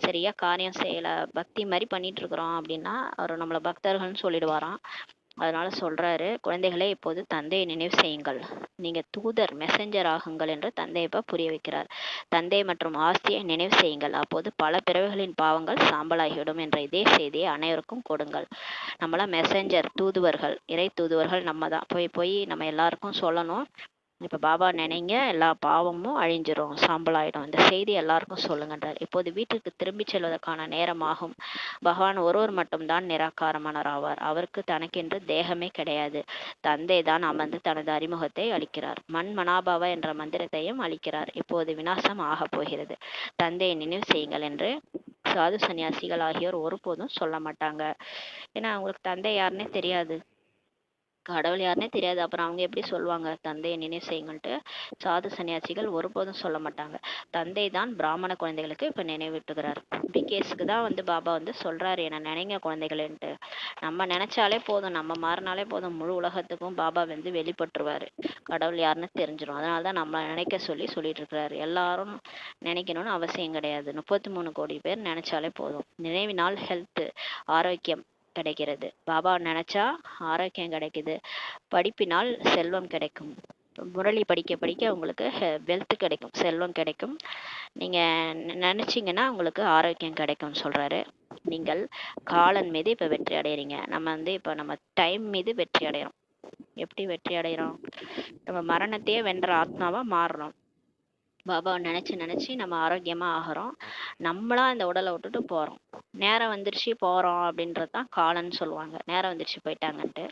சரியா காரியம் செய்யல, பக்தி மாதிரி பண்ணிட்டு இருக்கிறோம் அப்படின்னா அவர் நம்மள பக்தர்கள்னு சொல்லிடுவாராம். அதனால சொல்றாரு, குழந்தைகளே இப்போது தந்தையை நினைவு செய்யுங்கள், நீங்க தூதர் மெசஞ்சர் ஆகுங்கள் என்று தந்தை இப்ப புரிய வைக்கிறார். தந்தை மற்றும் ஆஸ்தியை நினைவு செய்யுங்கள், அப்போது பல பிறவைகளின் பாவங்கள் சாம்பலாகிவிடும் என்ற இதே செய்தியை அனைவருக்கும் கொடுங்கள். நம்மளாம் மெசஞ்சர், தூதுவர்கள், இறை தூதுவர்கள். நம்ம தான் போய் போய் நம்ம எல்லாருக்கும் சொல்லணும், இப்ப பாபா நினைங்க, எல்லா பாவமும் அழிஞ்சிரும், சாம்பலாயிடும், இந்த செய்தி எல்லாருக்கும் சொல்லுங்கன்றார். இப்போது வீட்டிற்கு திரும்பி செல்வதற்கான நேரமாகும். பகவான் ஒருவர் மட்டும்தான் நிராகாரமானவர் ஆவார். அவருக்கு தனக்கென்று தேகமே கிடையாது. தந்தை தான் அமர்ந்து தனது அறிமுகத்தை அளிக்கிறார். மண் மனாபாவா என்ற மந்திரத்தையும் அளிக்கிறார். இப்போது விநாசம் ஆக போகிறது, தந்தையை நினைவு செய்யுங்கள் என்று சாது சன்னியாசிகள் ஆகியோர் ஒருபோதும் சொல்ல மாட்டாங்க. ஏன்னா அவங்களுக்கு தந்தை யாருன்னே தெரியாது, கடவுள் யாருன்னே தெரியாது. அப்புறம் அவங்க எப்படி சொல்லுவாங்க தந்தையை நினைவு செய்யுங்கள்ட்டு. சாது சன்னியாசிகள் ஒருபோதும் சொல்ல மாட்டாங்க. தந்தை தான் பிராமண குழந்தைகளுக்கு இப்ப நினைவிட்டுகிறார். பிகேஸுக்கு தான் வந்து பாபா வந்து சொல்றாரு, என்ன நினைங்க குழந்தைகளேன்ட்டு. நம்ம நினைச்சாலே போதும், நம்ம மாறினாலே போதும், முழு உலகத்துக்கும் பாபா வந்து வெளிப்பட்டுருவாரு, கடவுள் யாருன்னு தெரிஞ்சிடும். அதனாலதான் நம்ம நினைக்க சொல்லி சொல்லிட்டு இருக்கிறாரு. எல்லாரும் நினைக்கணும்னு அவசியம் கிடையாது, 33 கோடி பேர் நினைச்சாலே போதும். நினைவினால் ஹெல்த், ஆரோக்கியம் கிடைக்கிறது. பாபா நினைச்சா ஆரோக்கியம் கிடைக்குது. படிப்பினால் செல்வம் கிடைக்கும். முரளி படிக்க படிக்க உங்களுக்கு வெல்த் கிடைக்கும், செல்வம் கிடைக்கும். நீங்க நினைச்சீங்கன்னா உங்களுக்கு ஆரோக்கியம் கிடைக்கும்னு சொல்றாரு. நீங்கள் காலன் மீது இப்ப வெற்றி அடையறீங்க. நம்ம வந்து இப்ப நம்ம டைம் மீது வெற்றி அடையறோம். எப்படி வெற்றி அடையறோம்? நம்ம மரணத்தையே வென்ற ஆத்மாவா மாறுறோம். பாபாவை நினைச்சு நினைச்சு நம்ம ஆரோக்கியமா ஆகிறோம். நம்மளா இந்த உடலை விட்டுட்டு போறோம். நேரம் வந்துருச்சு போறோம் அப்படின்றதுதான் காலன்னு சொல்லுவாங்க. நேரம் வந்துருச்சு போயிட்டாங்கன்ட்டு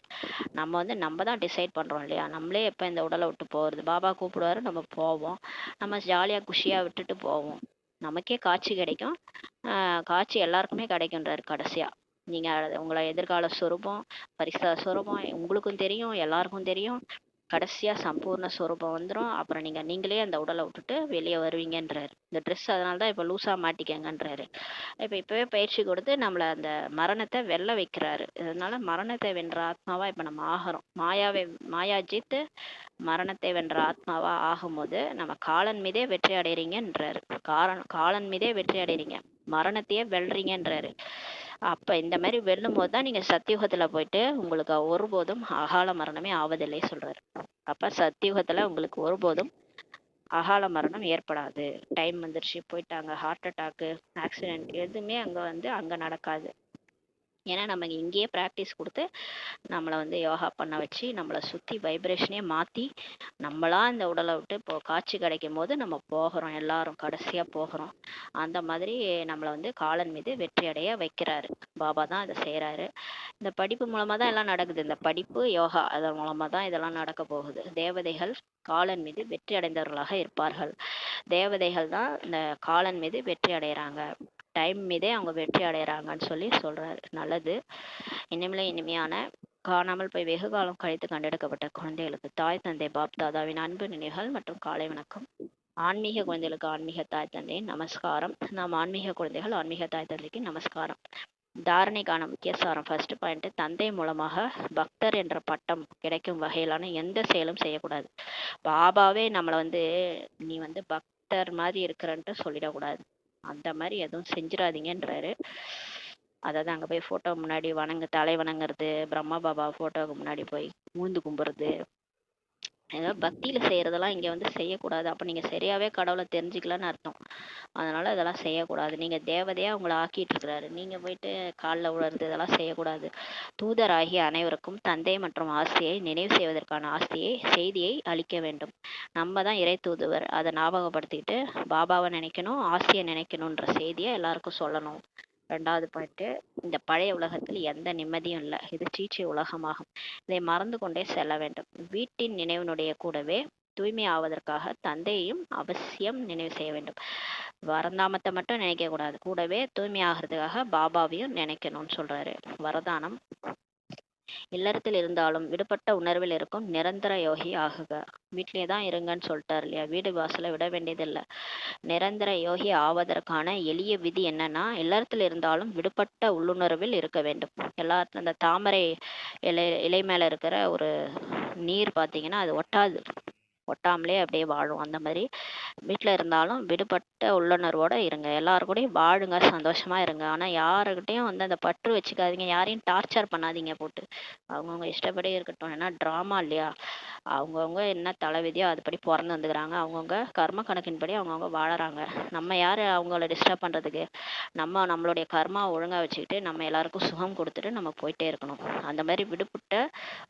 நம்ம தான் டிசைட் பண்றோம் இல்லையா, நம்மளே எப்ப இந்த உடலை விட்டு போறது. பாபா கூப்பிடுவாரு, நம்ம போவோம், நம்ம ஜாலியா குஷியா விட்டுட்டு போவோம். நமக்கே காட்சி கிடைக்கும். காட்சி எல்லாருக்குமே கிடைக்கும்ன்றாரு கடைசியா. நீங்க உங்களை எதிர்கால சொரூபம், பரிசா சொரூபம் உங்களுக்கும் தெரியும், எல்லாருக்கும் தெரியும். கடைசியா சம்பூர்ண ஸ்வரூபம் வந்துடும். அப்புறம் நீங்களே அந்த உடலை விட்டுட்டு வெளியே வருவீங்கன்றாரு. இந்த ட்ரெஸ் அதனால தான் இப்போ லூஸாக மாட்டிக்கங்கன்றாரு. இப்போவே பயிற்சி கொடுத்து நம்மளை அந்த மரணத்தை வெல்ல வைக்கிறாரு. அதனால மரணத்தை வென்ற ஆத்மாவா இப்போ நம்ம ஆகிறோம். மாயா ஜீத்து மரணத்தை வென்ற ஆத்மாவா ஆகும்போது நம்ம காலன் மீதே வெற்றி அடைறீங்கன்றாரு. காலன் மீதே வெற்றி அடைறீங்க, மரணத்தையே வெல்றீங்கன்றாரு. அப்ப இந்த மாதிரி வெல்லும் போதுதான் நீங்க சத்தியுகத்துல போயிட்டு உங்களுக்கு ஒருபோதும் அகால மரணமே ஆவதில்லை சொல்றாரு. அப்ப சத்தியுகத்துல உங்களுக்கு ஒருபோதும் அகால மரணம் ஏற்படாது. டைம் வந்துருச்சு, போயிட்டாங்க, ஹார்ட் அட்டாக்கு, ஆக்சிடென்ட் எதுவுமே அங்க நடக்காது. ஏன்னா நம்ம இங்கேயே ப்ராக்டிஸ் கொடுத்து நம்மளை யோகா பண்ண வச்சு நம்மளை சுற்றி வைப்ரேஷனே மாற்றி நம்மளா இந்த உடலை விட்டு இப்போ காட்சி கிடைக்கும் போது நம்ம போகிறோம், எல்லாரும் கடைசியாக போகிறோம். அந்த மாதிரி நம்மளை காலன் மீது வெற்றி அடைய வைக்கிறாரு. பாபா தான் இதை செய்கிறாரு. இந்த படிப்பு மூலமாக தான் எல்லாம் நடக்குது. இந்த படிப்பு யோகா அதன் மூலமாக தான் இதெல்லாம் நடக்க போகுது. தேவதைகள் காலன் மீது வெற்றி அடைந்தவர்களாக இருப்பார்கள். தேவதைகள் தான் இந்த காலன் மீது வெற்றி அடைகிறாங்க, டைம் மீதே அவங்க வெற்றி அடைகிறாங்கன்னு சொல்றாரு. நல்லது. இனிமையான காணாமல் போய் வெகு காலம் கழித்து கண்டெடுக்கப்பட்ட குழந்தைகளுக்கு தாய் தந்தை பாப் தாதாவின் அன்பு நினைவுகள் மற்றும் காலை வணக்கம். ஆன்மீக குழந்தைகளுக்கு ஆன்மீக தாய் தந்தையின் நமஸ்காரம். நாம் ஆன்மீக குழந்தைகள் ஆன்மீக தாய் தந்தைக்கு நமஸ்காரம். தாரணைக்கான முக்கிய சாரம். ஃபர்ஸ்ட் பாயிண்ட், தந்தை மூலமாக பக்தர் என்ற பட்டம் கிடைக்கும் வகையிலான எந்த செயலும் செய்யக்கூடாது. பாபாவே நம்மளை நீ பக்தர் மாதிரி இருக்கிறன்ட்டு சொல்லிடக்கூடாது. அந்த மாதிரி எதுவும் செஞ்சிடாதீங்கன்றாரு. அதாவது அங்கே போய் ஃபோட்டோ முன்னாடி தலை வணங்குறது, பிரம்மா பாபா ஃபோட்டோவுக்கு முன்னாடி போய் மூந்து கும்புறது, ஏதாவது பக்தியில் செய்கிறதெல்லாம் இங்கே செய்யக்கூடாது. அப்போ நீங்கள் சரியாகவே கடவுளை தெரிஞ்சுக்கலான்னு அர்த்தம். அதனால் இதெல்லாம் செய்யக்கூடாது. நீங்கள் தேவதையாக உங்களை ஆக்கிட்டு இருக்கிறாரு, நீங்கள் போயிட்டு காலில் விழுறது இதெல்லாம் செய்யக்கூடாது. தூதராகிய அனைவருக்கும் தந்தை மற்றும் ஆஸ்தியை நினைவு செய்வதற்கான செய்தியை அளிக்க வேண்டும். நம்ம தான் இறை தூதுவர், அதை ஞாபகப்படுத்திக்கிட்டு பாபாவை நினைக்கணும், ஆஸ்தியை நினைக்கணுன்ற செய்தியை எல்லாருக்கும் சொல்லணும். ரெண்டாவது பாயிண்ட், இந்த பழைய உலகத்தில் எந்த நிம்மதியும் இல்லை, இது சீச்சை உலகமாகும். இதை மறந்து கொண்டே செல்ல வேண்டும். வீட்டின் நினைவினுடைய கூடவே தூய்மை ஆவதற்காக தந்தையையும் அவசியம் நினைவு செய்ய வேண்டும். வரந்தாமத்தை மட்டும் நினைக்க கூடாது, கூடவே தூய்மை ஆகிறதுக்காக பாபாவையும் நினைக்கணும்னு சொல்றாரு. வரதானம், இல்லறத்தில் இருந்தாலும் விடுபட்ட உணர்வில் இருக்கும் நிரந்தர யோகி ஆகுக. வீட்டிலே தான் இருங்கன்னு சொல்லிட்டாரு இல்லையா, வீடு வாசலை விட வேண்டியதில்லை. நிரந்தர யோகி ஆவதற்கான எளிய விதி என்னன்னா, இல்லறத்தில் இருந்தாலும் விடுபட்ட உள்ளுணர்வில் இருக்க வேண்டும். அந்த தாமரை இலை மேல இருக்கிற ஒரு நீர் பார்த்தீங்கன்னா அது ஒட்டாமலே அப்படியே வாழும். அந்த மாதிரி வீட்டில் இருந்தாலும் விடுபட்ட உள்ளுணர்வோட இருங்க, எல்லாருக்கூடையும் வாழுங்க, சந்தோஷமா இருங்க. ஆனால் யாருக்கிட்டையும் அந்த பற்று வச்சுக்காதீங்க, யாரையும் டார்ச்சர் பண்ணாதீங்க போட்டு. அவங்கவுங்க இஷ்டப்படி இருக்கட்டும். ஏன்னா ட்ராமா இல்லையா, அவங்கவுங்க என்ன தலைவிதியோ அதுபடி பிறந்து வந்துக்கிறாங்க, அவங்கவுங்க கர்ம கணக்கின்படி அவங்கவுங்க வாழறாங்க. நம்ம யார் அவங்கள டிஸ்டர்ப் பண்ணுறதுக்கு? நம்மளுடைய கர்மா ஒழுங்காக வச்சுக்கிட்டு நம்ம எல்லாருக்கும் சுகம் கொடுத்துட்டு நம்ம போயிட்டே இருக்கணும். அந்த மாதிரி விடுபட்ட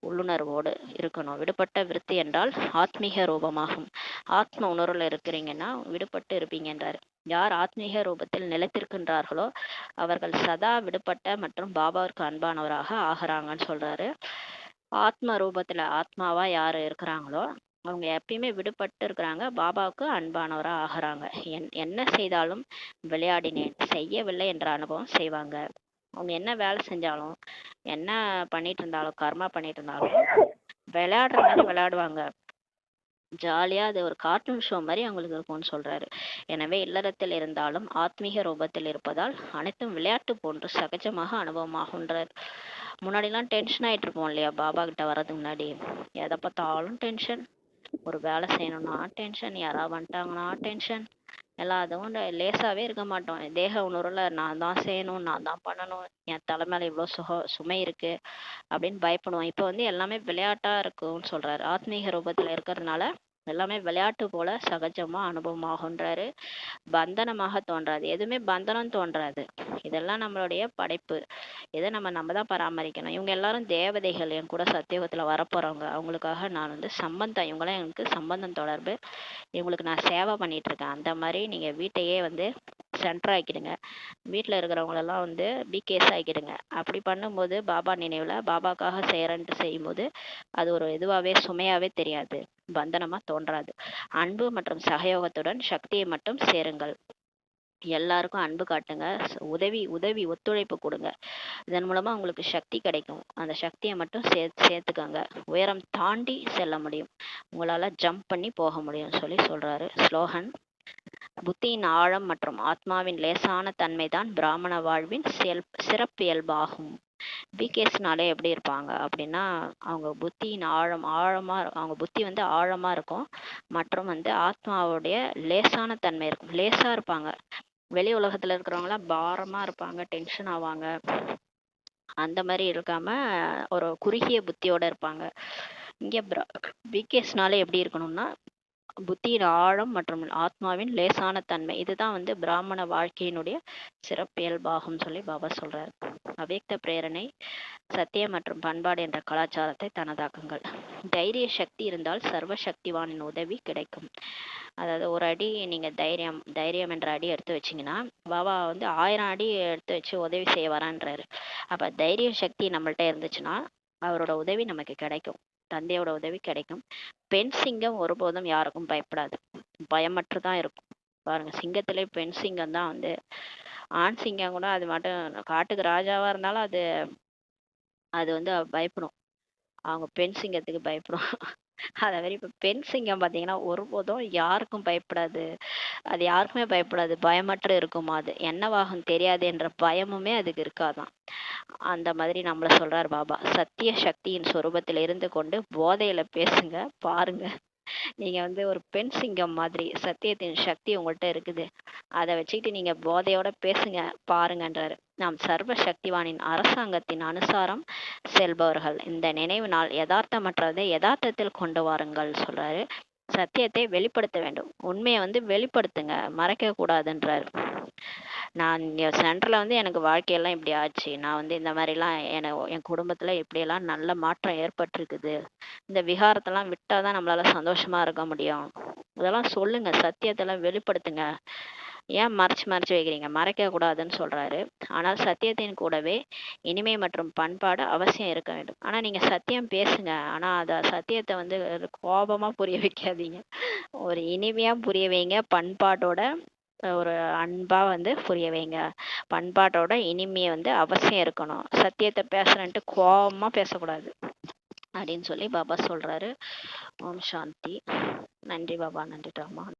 உள்ளுணர்வோடு இருக்கணும். விடுபட்ட விருத்தி என்றால் ஆத்மீக ரூபமாகும். ஆத்ம உணர்வுல இருக்கிறீங்கன்னா விடுபட்டு இருப்பீங்கன்றாரு. யார் ஆத்மீக ரூபத்தில் நிலைத்திருக்கின்றார்களோ அவர்கள் சதா விடுபட்ட மற்றும் பாபாவிற்கு அன்பானவராக ஆகிறாங்கன்னு சொல்றாரு. ஆத்ம ரூபத்துல ஆத்மாவா யாரு இருக்கிறாங்களோ அவங்க எப்பயுமே விடுபட்டு இருக்கிறாங்க, பாபாவுக்கு அன்பானவரா ஆகிறாங்க. என்ன செய்தாலும் விளையாடினேன், செய்யவில்லை என்ற அனுபவம் செய்வாங்க. அவங்க என்ன வேலை செஞ்சாலும், என்ன பண்ணிட்டு இருந்தாலும், கர்மா பண்ணிட்டு இருந்தாலும் விளையாடுற மாதிரி விளையாடுவாங்க. ஜாலியா அது ஒரு கார்ட்டூன் ஷோ மாதிரி அவங்களுக்கு இருக்கும்னு சொல்றாரு. எனவே இல்லறத்தில் இருந்தாலும் ஆத்மீக ரூபத்தில் இருப்பதால் அனைத்தும் விளையாட்டு போன்று சகஜமாக அனுபவமாகுன்றார். முன்னாடிலாம் டென்ஷன் ஆயிட்டு இருப்போம் இல்லையா, பாபா கிட்ட வர்றதுக்கு முன்னாடி எதை பார்த்தாலும் டென்ஷன். ஒரு வேலை செய்யணும்னா டென்ஷன், யாராவது வந்துட்டாங்கன்னா டென்ஷன். அதுவும் லேசாவே இருக்க மாட்டோம். தேக உணர்வுல நான் தான் செய்யணும், நான் தான் பண்ணணும், என் தலை மேல இவ்வளோ சுமை இருக்கு அப்படின்னு பயப்படுவோம். இப்போ எல்லாமே விளையாட்டா இருக்கும்னு சொல்றாரு. ஆத்மீக ரூபத்துல இருக்கிறதுனால எல்லாமே விளையாட்டு போல சகஜமா அனுபவமாகுன்றாரு. பந்தனமாக தோன்றாது, எதுவுமே பந்தனம் தோன்றாது. இதெல்லாம் நம்மளுடைய படைப்பு, இதை நம்ம தான் பராமரிக்கணும். இவங்க எல்லாரும் தேவதைகள், என் கூட சத்தியுகத்துல வரப்போறவங்க. அவங்களுக்காக நான் சம்பந்தம், இவங்களாம் எனக்கு சம்பந்தம் தொடர்பு, இவங்களுக்கு நான் சேவை பண்ணிட்டு இருக்கேன். அந்த மாதிரி நீங்க வீட்டையே சென்டர் ஆக்கிடுங்க. வீட்டில் இருக்கிறவங்களெல்லாம் பிகேஸ் ஆக்கிடுங்க. அப்படி பண்ணும்போது பாபா நினைவுல பாபாக்காக செய்யறேன்ட்டு செய்யும்போது அது ஒரு இதுவாகவே சுமையாவே தெரியாது, பந்தனமா தோன்றாது. அன்பு மற்றும் சகயோகத்துடன் சக்தியை மட்டும் சேருங்கள். எல்லாருக்கும் அன்பு காட்டுங்க, உதவி உதவி ஒத்துழைப்பு கொடுங்க. இதன் மூலமா உங்களுக்கு சக்தி கிடைக்கும். அந்த சக்தியை மட்டும் சேர்த்துக்கோங்க. உயரம் தாண்டி செல்ல முடியும், உங்களால ஜம்ப் பண்ணி போக முடியும் சொல்லி சொல்றாரு. ஸ்லோகன்: புத்தியின் ஆழம் மற்றும் ஆத்மாவின் லேசான தன்மைதான் பிராமண வாழ்வின் சிறப்பியல்பாகும். பிகேஸ்னாலே எப்படி இருப்பாங்க அப்படின்னா, அவங்க புத்தியின் அவங்க புத்தி வந்து ஆழமா இருக்கும், மற்றும் வந்து ஆத்மாவுடைய லேசான தன்மை இருக்கும். லேசா இருப்பாங்க. வெளி உலகத்துல இருக்கிறவங்களாம் பாரமா இருப்பாங்க, டென்ஷன் ஆவாங்க. அந்த மாதிரி இருக்காம ஒரு குறுகிய புத்தியோட இருப்பாங்க. இங்க பிகேஸ்னாலே எப்படி இருக்கணும்னா, புத்தியின் ஆழம் மற்றும் ஆத்மாவின் லேசான தன்மை, இதுதான் வந்து பிராமண வாழ்க்கையினுடைய சிறப்பியல்பாகும் சொல்லி பாபா சொல்றாரு. அவ்யக்த பிரேரணை: சத்தியம் மற்றும் பண்பாடு என்ற கலாச்சாரத்தை தனதாக்குங்கள். தைரிய சக்தி இருந்தால் சர்வ சக்திவானின் உதவி கிடைக்கும். அதாவது ஒரு அடி நீங்க தைரியம் என்ற அடி எடுத்து வச்சீங்கன்னா, பாபா வந்து 1000 அடி எடுத்து வச்சு உதவி செய்ய வரான்றாரு. அப்ப தைரிய சக்தி நம்மள்ட்ட இருந்துச்சுன்னா அவரோட உதவி நமக்கு கிடைக்கும், தந்தையோட உதவி கிடைக்கும். பெண் சிங்கம் ஒருபோதும் யாருக்கும் பயப்படாது, பயமற்று தான் இருக்கும். பாருங்க, சிங்கத்திலே பெண் சிங்கம் தான் வந்து, ஆண் சிங்கம் கூட அது மட்டும் காட்டுக்கு ராஜாவா இருந்தாலும் அது வந்து பயப்படும். அவங்க பெண் சிங்கத்துக்கு பயப்படும். அதே மாதிரி இப்ப பெண் சிங்கம் பாத்தீங்கன்னா ஒருபோதும் யாருக்கும் பயப்படாது, அது யாருக்குமே பயப்படாது, பயமற்று இருக்குமா. அது என்னவாகும் தெரியாது என்ற பயமுமே அதுக்கு இருக்காதான். அந்த மாதிரி நம்மள சொல்றார் பாபா. சத்திய சக்தியின் சொரூபத்தில் இருந்து கொண்டு போதையில பேசுங்க, பாருங்க. நீங்க வந்து ஒரு பெண் சிங்கம் மாதிரி, சத்தியத்தின் சக்தி உங்கள்கிட்ட இருக்குது, அதை வச்சுக்கிட்டு நீங்க போதையோட பேசுங்க, பாருங்கன்றாரு. நாம் சர்வ சக்திவானின் அரசாங்கத்தின் அனுசாரம் செல்பவர்கள். இந்த நினைவு நாள் யதார்த்தமற்றதை யதார்த்தத்தில் கொண்டு வாருங்கள் சொல்றாரு. சத்தியத்தை வெளிப்படுத்த வேண்டும், உண்மையை வந்து வெளிப்படுத்துங்க, மறைக்க கூடாதுன்றாரு. நான் சென்டர்ல வந்து எனக்கு வாழ்க்கையெல்லாம் இப்படி ஆச்சு, நான் வந்து இந்த மாதிரிலாம் என் குடும்பத்துல இப்படியெல்லாம் நல்ல மாற்றம் ஏற்பட்டிருக்குது, இந்த விகாரத்தெல்லாம் விட்டாதான் நம்மளால சந்தோஷமா இருக்க முடியும், இதெல்லாம் சொல்லுங்க, சத்தியத்தெல்லாம் வெளிப்படுத்துங்க, ஏன் மறைச்சு மறைச்சு வைக்கிறீங்க, மறைக்க கூடாதுன்னு சொல்றாரு. ஆனால் சத்தியத்தின் கூடவே இனிமை மற்றும் பண்பாடு அவசியம் இருக்க வேண்டும். ஆனா நீங்க சத்தியம் பேசுங்க, ஆனா அத சத்தியத்தை வந்து கோபமா புரிய வைக்காதீங்க, ஒரு இனிமையா புரிய வைங்க, பண்பாட்டோட ஒரு அன்பா வந்து புரிய வைங்க. பண்பாட்டோட இனிமையை வந்து அவசியம் இருக்கணும், சத்தியத்தை பேசுறேன்ட்டு கோபமா பேசக்கூடாது அப்படின்னு சொல்லி பாபா சொல்றாரு. ஓம் சாந்தி. நன்றி பாபா, நன்றி ராமா.